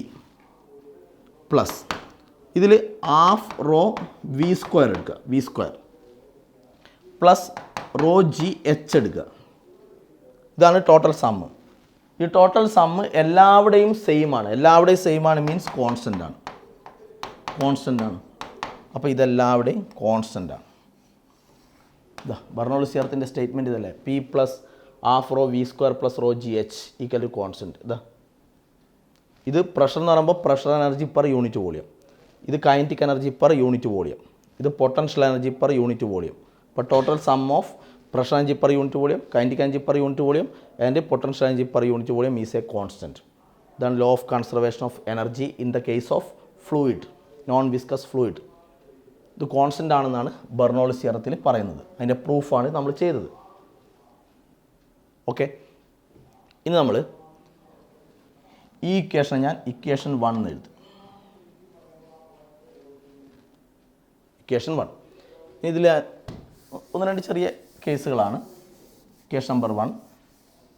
പ്ലസ് ഇതിൽ ഹാഫ് റോ വി സ്ക്വയർ എടുക്കുക, V square plus rho G H എടുക്കുക. ഇതാണ് ടോട്ടൽ സമ്മ്. ഈ ടോട്ടൽ സമ്മ് എല്ലാവിടെയും സെയിം ആണ് മീൻസ് കോൺസ്റ്റൻ്റ് ആണ്. അപ്പോൾ ഇതെല്ലാവിടെയും കോൺസ്റ്റൻ്റ് ആണ്. ഇതാ ബെർണോളിസ് തിയറത്തിൻ്റെ സ്റ്റേറ്റ്മെൻറ്റ് ഇതല്ലേ, P plus half rho V square plus rho G H equal to constant. ഇത് പ്രഷർ എന്ന് പറയുമ്പോൾ pressure energy per unit volume, ഇത് kinetic energy per unit volume, ഇത് potential energy per unit volume. അപ്പോൾ total sum of pressure energy per unit volume, kinetic energy per unit volume and potential energy per unit volume is a constant. ഇതാണ് law of conservation of energy in the case of fluid, non viscous fluid. ഇത് constant ആണെന്നാണ് Bernoulli's തിയറത്തിൽ പറയുന്നത്. അതിൻ്റെ പ്രൂഫാണ് നമ്മൾ ചെയ്തത്. Okay, ഇനി നമ്മൾ ഈ ഇക്വേഷൻ ഞാൻ ഇക്വേഷൻ 1 എന്ന് എഴുതും. ഇക്വേഷൻ 1 ഇതിൽ 1-2 ചെറിയ കേസുകളാണ്. ഇക്വേഷൻ നമ്പർ 1,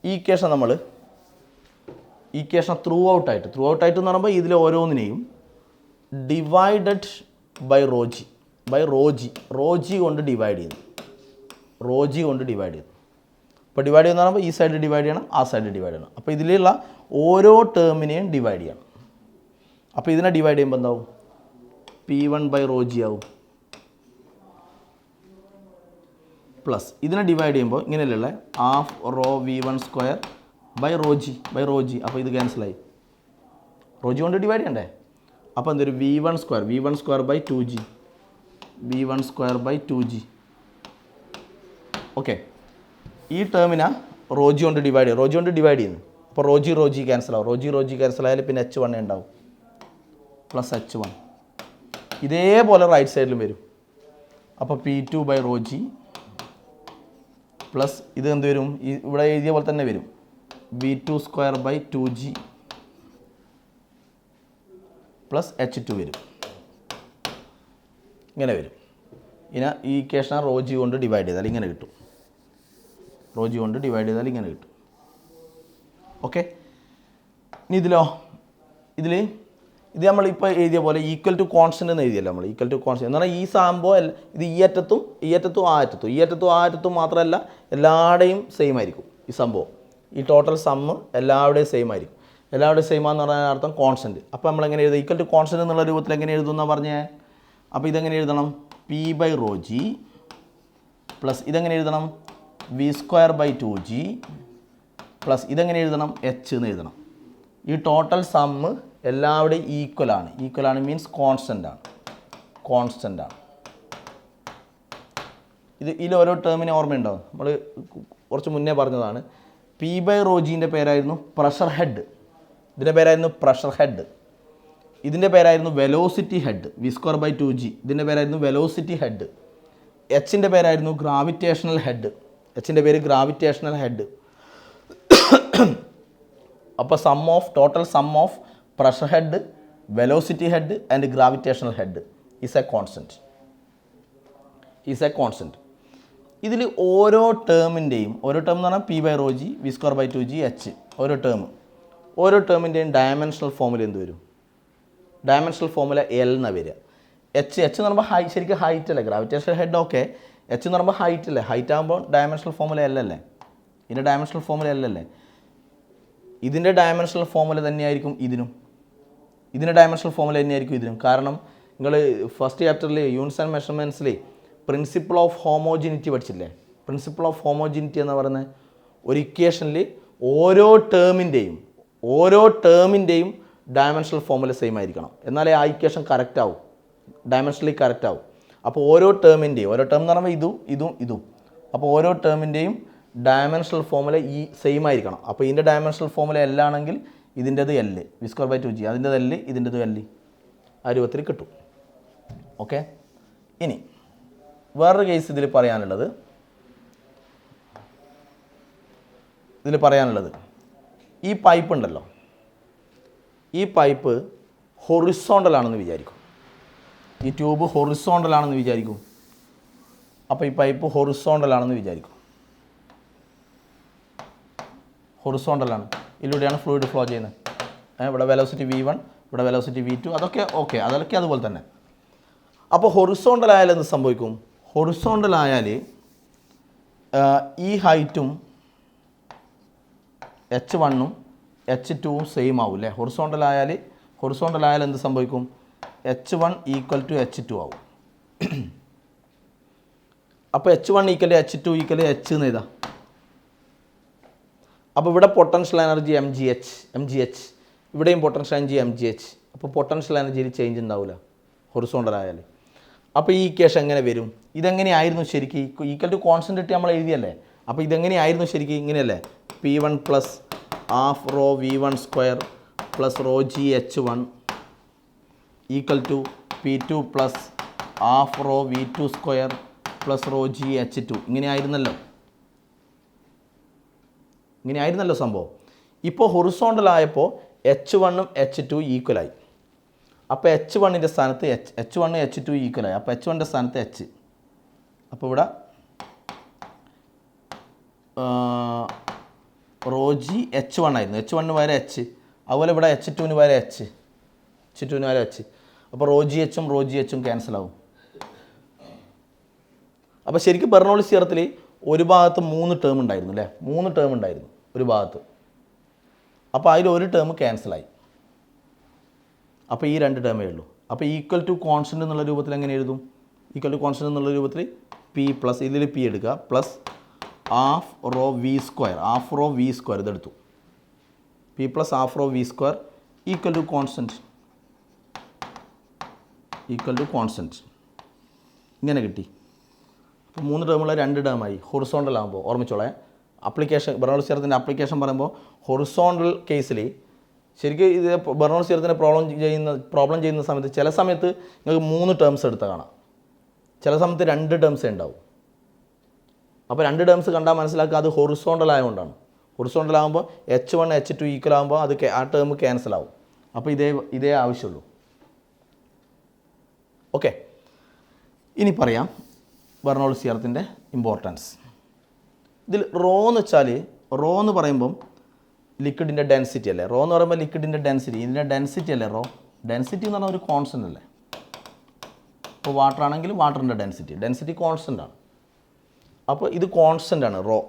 ഈ ഇക്വേഷൻ ത്രൂ ഔട്ടായിട്ട് എന്ന് പറയുമ്പോൾ ഇതിൽ ഓരോന്നിനെയും ഡിവൈഡഡ് ബൈ റോജി കൊണ്ട് ഡിവൈഡ് ചെയ്യുന്നു. അപ്പോൾ ഡിവൈഡ് ചെയ്യുന്ന പറയുമ്പോൾ ഈ സൈഡ് ഡിവൈഡ് ചെയ്യണം, ആ സൈഡ് ഡിവൈഡ് ചെയ്യണം. അപ്പോൾ ഇതിലുള്ള ഓരോ ടേമിനെയും ഡിവൈഡ് ചെയ്യണം. അപ്പോൾ ഇതിനെ ഡിവൈഡ് ചെയ്യുമ്പോൾ എന്താവും, P1 ബൈ റോജി ആവും. പ്ലസ് ഇതിനെ ഡിവൈഡ് ചെയ്യുമ്പോൾ ഇങ്ങനെയല്ല, half rho V1 square by rho g. അപ്പോൾ ഇത് ക്യാൻസലായി, റോജി കൊണ്ട് ഡിവൈഡ് ചെയ്യണ്ടേ. അപ്പോൾ എന്തൊരു V1 square by 2G. Okay, ഈ ടേമിനെ റോജി കൊണ്ട് ഡിവൈഡ് ചെയ്യുന്നു. അപ്പോൾ റോജി ക്യാൻസലാവും. റോജി ക്യാൻസലായാലും പിന്നെ H1 ഉണ്ടാവും, പ്ലസ് H1. ഇതേപോലെ റൈറ്റ് സൈഡിലും വരും. അപ്പോൾ P2 ബൈ റോജി പ്ലസ് ഇത് എന്ത് വരും, ഇവിടെ എഴുതിയ പോലെ തന്നെ വരും, V2 square by 2G plus H2 വരും. ഇങ്ങനെ വരും. ഇനി ഈ ഇക്വേഷൻ റോജി കൊണ്ട് ഡിവൈഡ് ചെയ്താൽ ഇങ്ങനെ കിട്ടും. ഓക്കെ, ഇനി ഇത് നമ്മളിപ്പോൾ എഴുതിയ പോലെ ഈക്വൽ ടു കോൺസ്റ്റൻ്റ് എന്ന് എഴുതിയല്ലോ നമ്മൾ. ഈക്വൽ ടു കോൺസ്റ്റൻ്റ് എന്ന് പറഞ്ഞാൽ ഈ സംഭവം ഇത് ഈ അറ്റത്തും ആ അറ്റത്തും മാത്രമല്ല എല്ലാവരുടെയും സെയിം ആയിരിക്കും ഈ സംഭവം. ഈ ടോട്ടൽ സമ്മ് എല്ലാവരുടെയും സെയിം ആയിരിക്കും. എല്ലാവരുടെയും സെയിം ആണെന്ന് പറഞ്ഞാൽ അർത്ഥം കോൺസ്റ്റൻറ്റ്. അപ്പോൾ നമ്മളെങ്ങനെ എഴുതുക, ഈക്വൽ ടു കോൺസ്റ്റൻറ്റ് എന്നുള്ള രൂപത്തിൽ എങ്ങനെ എഴുതുമെന്നാണ് പറഞ്ഞത്. അപ്പോൾ ഇതെങ്ങനെ എഴുതണം, P ബൈ റോജി പ്ലസ് ഇതെങ്ങനെ എഴുതണം, V square by 2G plus ഇതെങ്ങനെ എഴുതണം, H എന്ന് എഴുതണം. ഈ ടോട്ടൽ സമ്മ് എല്ലാവരുടെയും ഈക്വലാണ് മീൻസ് കോൺസ്റ്റൻ്റ് ആണ്. ഇതിൽ ഓരോ ടേമിനെ ഓർമ്മയുണ്ടാവും, നമ്മൾ കുറച്ച് മുന്നേ പറഞ്ഞതാണ്. P ബൈ റോജീൻ്റെ പേരായിരുന്നു പ്രഷർ ഹെഡ്, ഇതിൻ്റെ പേരായിരുന്നു പ്രഷർ ഹെഡ്. ഇതിൻ്റെ പേരായിരുന്നു velocity head, V square by 2G. ഇതിൻ്റെ പേരായിരുന്നു വെലോസിറ്റി ഹെഡ്. Hൻ്റെ പേരായിരുന്നു ഗ്രാവിറ്റേഷണൽ ഹെഡ്, Hൻ്റെ പേര് ഗ്രാവിറ്റേഷണൽ ഹെഡ്. അപ്പോൾ total sum of pressure head, velocity head and gravitational head is a constant. ഇതിൽ ഓരോ ടേം എന്ന് പറഞ്ഞാൽ P by rho g, V square by 2G, H ഓരോ ടേമിൻ്റെയും ഡയമെൻഷണൽ ഫോമുല എന്ത് വരും, ഡയമെൻഷണൽ ഫോമുല L എന്നാണ് വരിക. H എന്ന് പറയുമ്പോൾ ശരിക്കും ഹൈറ്റ് അല്ലേ, ഗ്രാവിറ്റേഷണൽ ഹെഡ് ഓക്കെ. H എന്ന് പറയുമ്പോൾ ഹൈറ്റ് അല്ലേ, ഹൈറ്റ് ആകുമ്പോൾ ഡയമെൻഷണൽ ഫോമുല L അല്ലേ, ഇതിൻ്റെ ഡയമെൻഷണൽ ഫോമുല L അല്ലേ. ഇതിൻ്റെ ഡയമെൻഷണൽ ഫോമുല തന്നെയായിരിക്കും ഇതിനും, കാരണം നിങ്ങൾ ഫസ്റ്റ് ചാപ്റ്ററിൽ യൂണിറ്റ്സ് ആൻഡ് മെഷർമെൻറ്റ്സിൽ പ്രിൻസിപ്പിൾ ഓഫ് ഹോമോജിനിറ്റി പഠിച്ചില്ലേ. പ്രിൻസിപ്പിൾ ഓഫ് ഹോമോജിനിറ്റി എന്ന് പറയുന്നത് ഒരു ഇക്വേഷനിൽ ഓരോ ടേമിൻ്റെയും ഡയമെൻഷണൽ ഫോമുല സെയിം ആയിരിക്കണം, എന്നാലേ ആ ഇക്വേഷൻ കറക്റ്റ് ആവും, ഡയമെൻഷനലി കറക്റ്റ് ആവും. അപ്പോൾ ഓരോ ടേം എന്ന് പറയുമ്പോൾ ഇതും അപ്പോൾ ഓരോ ടേമിൻ്റെയും ഡയമെൻഷണൽ ഫോമുല ഈ സെയിം ആയിരിക്കണം. അപ്പോൾ ഇതിൻ്റെ ഡയമെൻഷണൽ ഫോമുല L ആണെങ്കിൽ ഇതിൻ്റെത് L v²/2g, അതിൻ്റെത് L, ഇതിൻ്റെത് L, ആ രൂപത്തിൽ കിട്ടും. ഓക്കെ. ഇനി വേറൊരു കേസ് ഇതിൽ പറയാനുള്ളത് ഈ പൈപ്പ് ഉണ്ടല്ലോ, ഈ പൈപ്പ് ഹൊറിസോണ്ടൽ ആണെന്ന് വിചാരിക്കും. ഈ ട്യൂബ് ഹൊറിസോണ്ടൽ ആണെന്ന് വിചാരിക്കും. അപ്പോൾ ഈ പൈപ്പ് ഹൊറിസോണ്ടൽ ആണെന്ന് വിചാരിക്കും. ഹൊറിസോണ്ടലാണ്, ഇതിലൂടെയാണ് ഫ്ലൂയിഡ് ഫ്ലോ ചെയ്യുന്നത്. ഇവിടെ വെലോസിറ്റി v1, ഇവിടെ വെലോസിറ്റി v2, അതൊക്കെ ഓക്കെ, അതൊക്കെ അതുപോലെ തന്നെ. അപ്പോൾ ഹൊറിസോണ്ടൽ ആയാൽ എന്ത് സംഭവിക്കും? ഹൊറിസോണ്ടൽ ആയാൽ ഈ ഹൈറ്റും h1ഉം h2ഉം സെയിം ആവും അല്ലേ? ഹൊറിസോണ്ടൽ ആയാൽ എന്ത് സംഭവിക്കും? h1 ഈക്വൽ ടു h2 ആവും. അപ്പോൾ h1 equal h2 equal h എന്ന് എഴുതാം. അപ്പോൾ ഇവിടെ പൊട്ടൻഷ്യൽ എനർജി mgh, ഇവിടെയും പൊട്ടൻഷ്യൽ എനർജി mgh. അപ്പോൾ പൊട്ടൻഷ്യൽ എനർജിയിൽ ചേഞ്ച് ഉണ്ടാവില്ല ഹൊറിസോണ്ടൽ ആയാൽ. അപ്പോൾ ഈ ഇക്വേഷൻ എങ്ങനെ വരും? ഇതെങ്ങനെയായിരുന്നു ശരിക്കും? ഈക്വൽ ടു കോൺസ്റ്റൻ്റ് ഇട്ട് നമ്മൾ എഴുതിയല്ലേ? അപ്പോൾ ഇതെങ്ങനെയായിരുന്നു ശരിക്കും? ഇങ്ങനെയല്ലേ? P1 plus half rho v1² plus rho g h1 equal to P2 plus half rho v2² plus rho g h2. ഇങ്ങനെയായിരുന്നല്ലോ സംഭവം. ഇപ്പോൾ ഹൊറിസോണ്ടൽ ആയപ്പോൾ h1ഉം h2 ഈക്വലായി. അപ്പോൾ h1ൻ്റെ സ്ഥാനത്ത് h1 h2 ഈക്വലായി. അപ്പോൾ h1ൻ്റെ സ്ഥാനത്ത് h. അപ്പോൾ ഇവിടെ റോ ജി h1 ആയിരുന്നു, h1ന് വരെ h. അതുപോലെ ഇവിടെ h2ന് വരെ h. അപ്പോൾ റോ ജി എച്ചും ക്യാൻസൽ ആവും. അപ്പോൾ ശരിക്കും ബെർണോളിസ് തിയറത്തിൽ ഒരു ഭാഗത്ത് 3 ടേം ഉണ്ടായിരുന്നു അല്ലേ? 3 ടേം ഉണ്ടായിരുന്നു ഒരു ഭാഗത്ത്. അപ്പോൾ അതിൽ ഒരു ടേം ക്യാൻസലായി. അപ്പോൾ ഈ 2 ടേമേ ഉള്ളൂ. അപ്പോൾ ഈക്വൽ ടു കോൺസ്റ്റൻ്റ് എന്നുള്ള രൂപത്തിൽ എങ്ങനെ എഴുതും? ഈക്വൽ ടു കോൺസ്റ്റൻ്റ് എന്നുള്ള രൂപത്തിൽ P പ്ലസ് ഇതിൽ P എടുക്കുക പ്ലസ് ഹാഫ് റോ v², ഇതെടുത്തു. P plus half rho v² equal to constant ഇങ്ങനെ കിട്ടി. അപ്പോൾ 3 ടേമുള്ള 2 ടേമായി. ഹൊറിസോണ്ടൽ ആകുമ്പോൾ ഓർമ്മിച്ചോളെ, ബെർണോളിസ് തിയറത്തിൻ്റെ ആപ്ലിക്കേഷൻ പറയുമ്പോൾ ഹൊറിസോണ്ടൽ കേസിൽ ശരിക്കും ഇത് ബെർണോളിസ് തിയറത്തിൻ്റെ പ്രോബ്ലം ചെയ്യുന്ന സമയത്ത് ചില സമയത്ത് നിങ്ങൾക്ക് 3 ടേംസ് എടുത്ത് കാണാം, ചില സമയത്ത് 2 ടേംസേ ഉണ്ടാവും. അപ്പോൾ 2 ടേംസ് കണ്ടാൽ മനസ്സിലാക്കുക അത് ഹൊറിസോണ്ടൽ ആയതുകൊണ്ടാണ്. ഹൊറിസോണ്ടൽ ആകുമ്പോൾ h1 h2 ഈക്വൽ ആകുമ്പോൾ അത് ആ ടേം ക്യാൻസൽ ആവും. അപ്പോൾ ഇതേ ആവശ്യമുള്ളൂ. ഓക്കെ. ഇനി പറയാം ബെർണോളിസ് തിയറത്തിൻ്റെ ഇമ്പോർട്ടൻസ്. ഇതിൽ റോ എന്ന് പറയുമ്പം ലിക്വിഡിൻ്റെ ഡെൻസിറ്റി അല്ലേ? റോ എന്ന് പറയുമ്പോൾ ലിക്വിഡിൻ്റെ ഡെൻസിറ്റി, ഇതിൻ്റെ ഡെൻസിറ്റി അല്ലേ റോ? ഡെൻസിറ്റി എന്ന് പറഞ്ഞാൽ ഒരു കോൺസ്റ്റൻ്റ് അല്ലേ? ഇപ്പോൾ വാട്ടർ ആണെങ്കിൽ വാട്ടറിൻ്റെ ഡെൻസിറ്റി കോൺസ്റ്റൻ്റ് ആണ്. അപ്പോൾ ഇത് കോൺസ്റ്റൻ്റ് ആണ് റോ.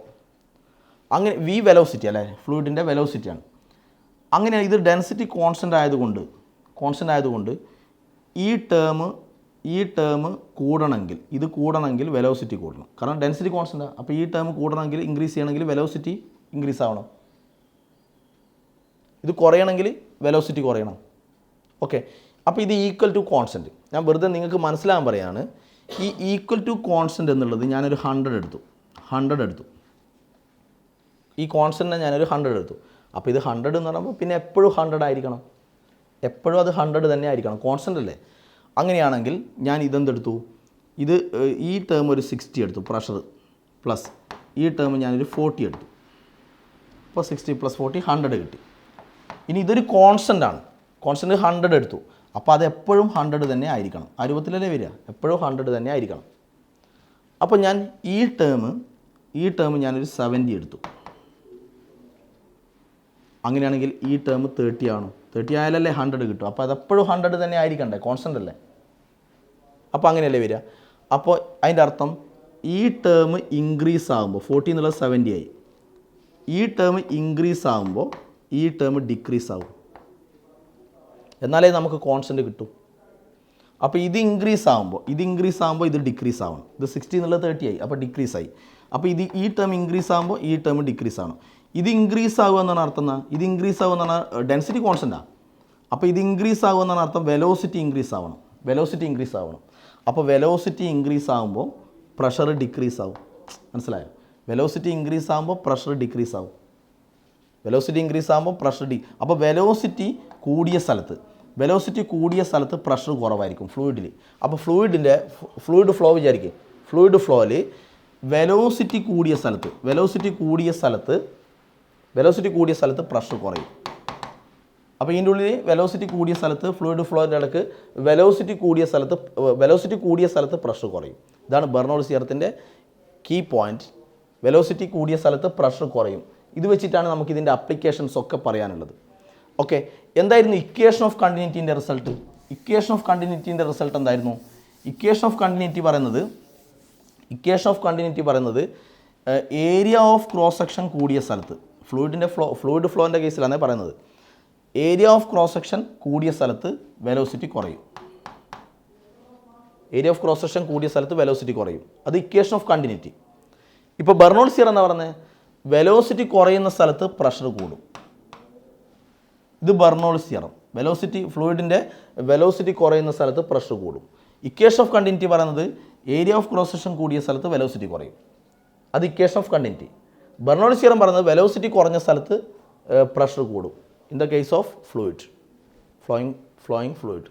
അങ്ങനെ v വെലോസിറ്റി അല്ലേ? ഫ്ലൂയിഡിൻ്റെ വെലോസിറ്റിയാണ്. അങ്ങനെ ഇത് ഡെൻസിറ്റി കോൺസ്റ്റൻ്റ് ആയതുകൊണ്ട് ഈ ടേം കൂടണമെങ്കിൽ വെലോസിറ്റി കൂടണം. കാരണം ഡെൻസിറ്റി കോൺസ്റ്റൻ്റ്. അപ്പോൾ ഈ ടേം കൂടണമെങ്കിൽ ഇൻക്രീസ് ചെയ്യണമെങ്കിൽ വെലോസിറ്റി ഇൻക്രീസ് ആവണം. ഇത് കുറയണമെങ്കിൽ വെലോസിറ്റി കുറയണം. ഓക്കെ. അപ്പോൾ ഇത് ഈക്വൽ ടു കോൺസ്റ്റൻറ്റ്. ഞാൻ വെറുതെ നിങ്ങൾക്ക് മനസ്സിലാകാൻ പറയുകയാണ്. ഈ ഈക്വൽ ടു കോൺസ്റ്റൻറ്റ് എന്നുള്ളത് ഞാനൊരു 100 എടുത്തു. ഈ കോൺസ്റ്റൻറ്റിനെ ഞാനൊരു 100 എടുത്തു. അപ്പോൾ ഇത് 100 എന്ന് പറയുമ്പോൾ പിന്നെ എപ്പോഴും 100 ആയിരിക്കണം. എപ്പോഴും അത് 100 തന്നെ ആയിരിക്കണം, കോൺസ്റ്റൻ്റ് അല്ലേ? അങ്ങനെയാണെങ്കിൽ ഞാൻ ഇതെന്തെടുത്തു? ഈ ടേം ഒരു 60 എടുത്തു, പ്രഷർ പ്ലസ് ഈ ടേം ഞാനൊരു 40 എടുത്തു. അപ്പോൾ 60 + 40 100 കിട്ടി. ഇനി ഇതൊരു കോൺസ്റ്റൻ്റ് ആണ്, കോൺസ്റ്റൻ്റ് 100 എടുത്തു. അപ്പോൾ അത് എപ്പോഴും 100 തന്നെ ആയിരിക്കണം. ആ രൂപത്തിലല്ലേ വരിക? എപ്പോഴും 100 തന്നെ ആയിരിക്കണം. അപ്പോൾ ഞാൻ ഈ ടേം ഞാനൊരു 70 എടുത്തു. അങ്ങനെയാണെങ്കിൽ ഈ ടേം 30 ആണ്. 30 ആയാലല്ലേ 100 കിട്ടും. അപ്പോൾ അതെപ്പോഴും 100 തന്നെ ആയിരിക്കണ്ടേ? കോൺസ്റ്റൻ്റ് അല്ലേ? അപ്പോൾ അങ്ങനെയല്ലേ വരിക? അപ്പോൾ അതിൻ്റെ അർത്ഥം ഈ ടേം ഇൻക്രീസ് ആകുമ്പോൾ 40 എന്നുള്ളത് 70 ആയി. ഈ ടേം ഇൻക്രീസ് ആകുമ്പോൾ ഈ ടേം ഡിക്രീസ് ആകും. എന്നാലേ നമുക്ക് കോൺസ്റ്റൻ്റ് കിട്ടും. അപ്പോൾ ഇത് ഇൻക്രീസ് ആകുമ്പോൾ ഇത് ഡിക്രീസ് ആവണം. ഇത് 60 എന്നുള്ളത് 30 ആയി, അപ്പോൾ ഡിക്രീസ് ആയി. അപ്പോൾ ഈ ടേം ഇൻക്രീസ് ആകുമ്പോൾ ഈ ടേം ഡിക്രീസ് ആവണം. ഇത് ഇൻക്രീസ് ആകുക എന്നാണ് അർത്ഥം. ഇത് ഇൻക്രീസ് ആകുക എന്ന് പറഞ്ഞാൽ ഡെൻസിറ്റി കോൺസ്റ്റൻ്റാണ്. അപ്പോൾ ഇത് ഇൻക്രീസ് ആകുക എന്നാണ് അർത്ഥം വെലോസിറ്റി ഇൻക്രീസ് ആവണം. അപ്പോൾ വെലോസിറ്റി ഇൻക്രീസ് ആകുമ്പോൾ പ്രഷർ ഡിക്രീസ് ആവും. മനസ്സിലായോ? വെലോസിറ്റി ഇൻക്രീസ് ആകുമ്പോൾ പ്രഷർ ഡിക്രീസ് ആവും. വെലോസിറ്റി ഇൻക്രീസ് ആകുമ്പോൾ പ്രഷർ അപ്പോൾ വെലോസിറ്റി കൂടിയ സ്ഥലത്ത് പ്രഷർ കുറവായിരിക്കും ഫ്ലൂയിഡിൽ. അപ്പോൾ ഫ്ലൂയിഡ് ഫ്ലോ വിചാരിക്കും. ഫ്ലൂയിഡ് ഫ്ലോയിൽ വെലോസിറ്റി കൂടിയ സ്ഥലത്ത് പ്രഷർ കുറയും. അപ്പോൾ ഇതിൻ്റെ ഉള്ളിൽ വെലോസിറ്റി കൂടിയ സ്ഥലത്ത് ഫ്ലൂയിഡ് ഫ്ലോയുടെ ഇടയ്ക്ക് വെലോസിറ്റി കൂടിയ സ്ഥലത്ത് പ്രഷർ കുറയും. ഇതാണ് ബെർണോൾസ് തിയറത്തിൻ്റെ കീ പോയിന്റ്. വെലോസിറ്റി കൂടിയ സ്ഥലത്ത് പ്രഷർ കുറയും. ഇത് വെച്ചിട്ടാണ് നമുക്കിതിൻ്റെ അപ്ലിക്കേഷൻസ് ഒക്കെ പറയാനുള്ളത്. ഓക്കെ, എന്തായിരുന്നു ഇക്വേഷൻ ഓഫ് കണ്ടിന്യൂറ്റിൻ്റെ റിസൾട്ട്? ഇക്വേഷൻ ഓഫ് കണ്ടിന്യൂറ്റി എന്തായിരുന്നു? ഇക്വേഷൻ ഓഫ് കണ്ടിന്യൂറ്റി പറയുന്നത് ഏരിയ ഓഫ് ക്രോസ് സെക്ഷൻ കൂടിയ സ്ഥലത്ത്, ഫ്ലൂയിഡ് ഫ്ലോൻ്റെ കേസിലാണ് പറയുന്നത്, ഏരിയ ഓഫ് ക്രോസ് സെക്ഷൻ കൂടിയ സ്ഥലത്ത് വെലോസിറ്റി കുറയും. അത് ഇക്വേഷൻ ഓഫ് കണ്ടിന്യൂറ്റി. ഇപ്പോൾ ബെർണോൾസ് തിയറം എന്താ പറയുന്നത്? വെലോസിറ്റി കുറയുന്ന സ്ഥലത്ത് പ്രഷർ കൂടും. ഇത് ബെർണോൾസ് തിയറം. ഫ്ലൂയിഡിൻ്റെ വെലോസിറ്റി കുറയുന്ന സ്ഥലത്ത് പ്രഷർ കൂടും. ഇക്വേഷൻ ഓഫ് കണ്ടിന്യൂറ്റി പറയുന്നത് ഏരിയ ഓഫ് ക്രോസ് സെക്ഷൻ കൂടിയ സ്ഥലത്ത് വെലോസിറ്റി കുറയും. അത് equation of continuity. Bernoulli's theorem പറയുന്നത് വെലോസിറ്റി കുറഞ്ഞ സ്ഥലത്ത് പ്രഷർ കൂടും. In the case of flowing fluid.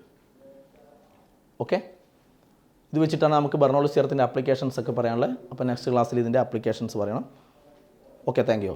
Okay, ഇത് വെച്ചിട്ടാണ് നമുക്ക് ബെർണോൾസ് തിയറത്തിൻ്റെ അപ്ലിക്കേഷൻസ് ഒക്കെ പറയാനുള്ളത്. അപ്പോൾ നെക്സ്റ്റ് ക്ലാസ്സിൽ ഇതിൻ്റെ അപ്ലിക്കേഷൻസ് പറയണം. Okay, thank you.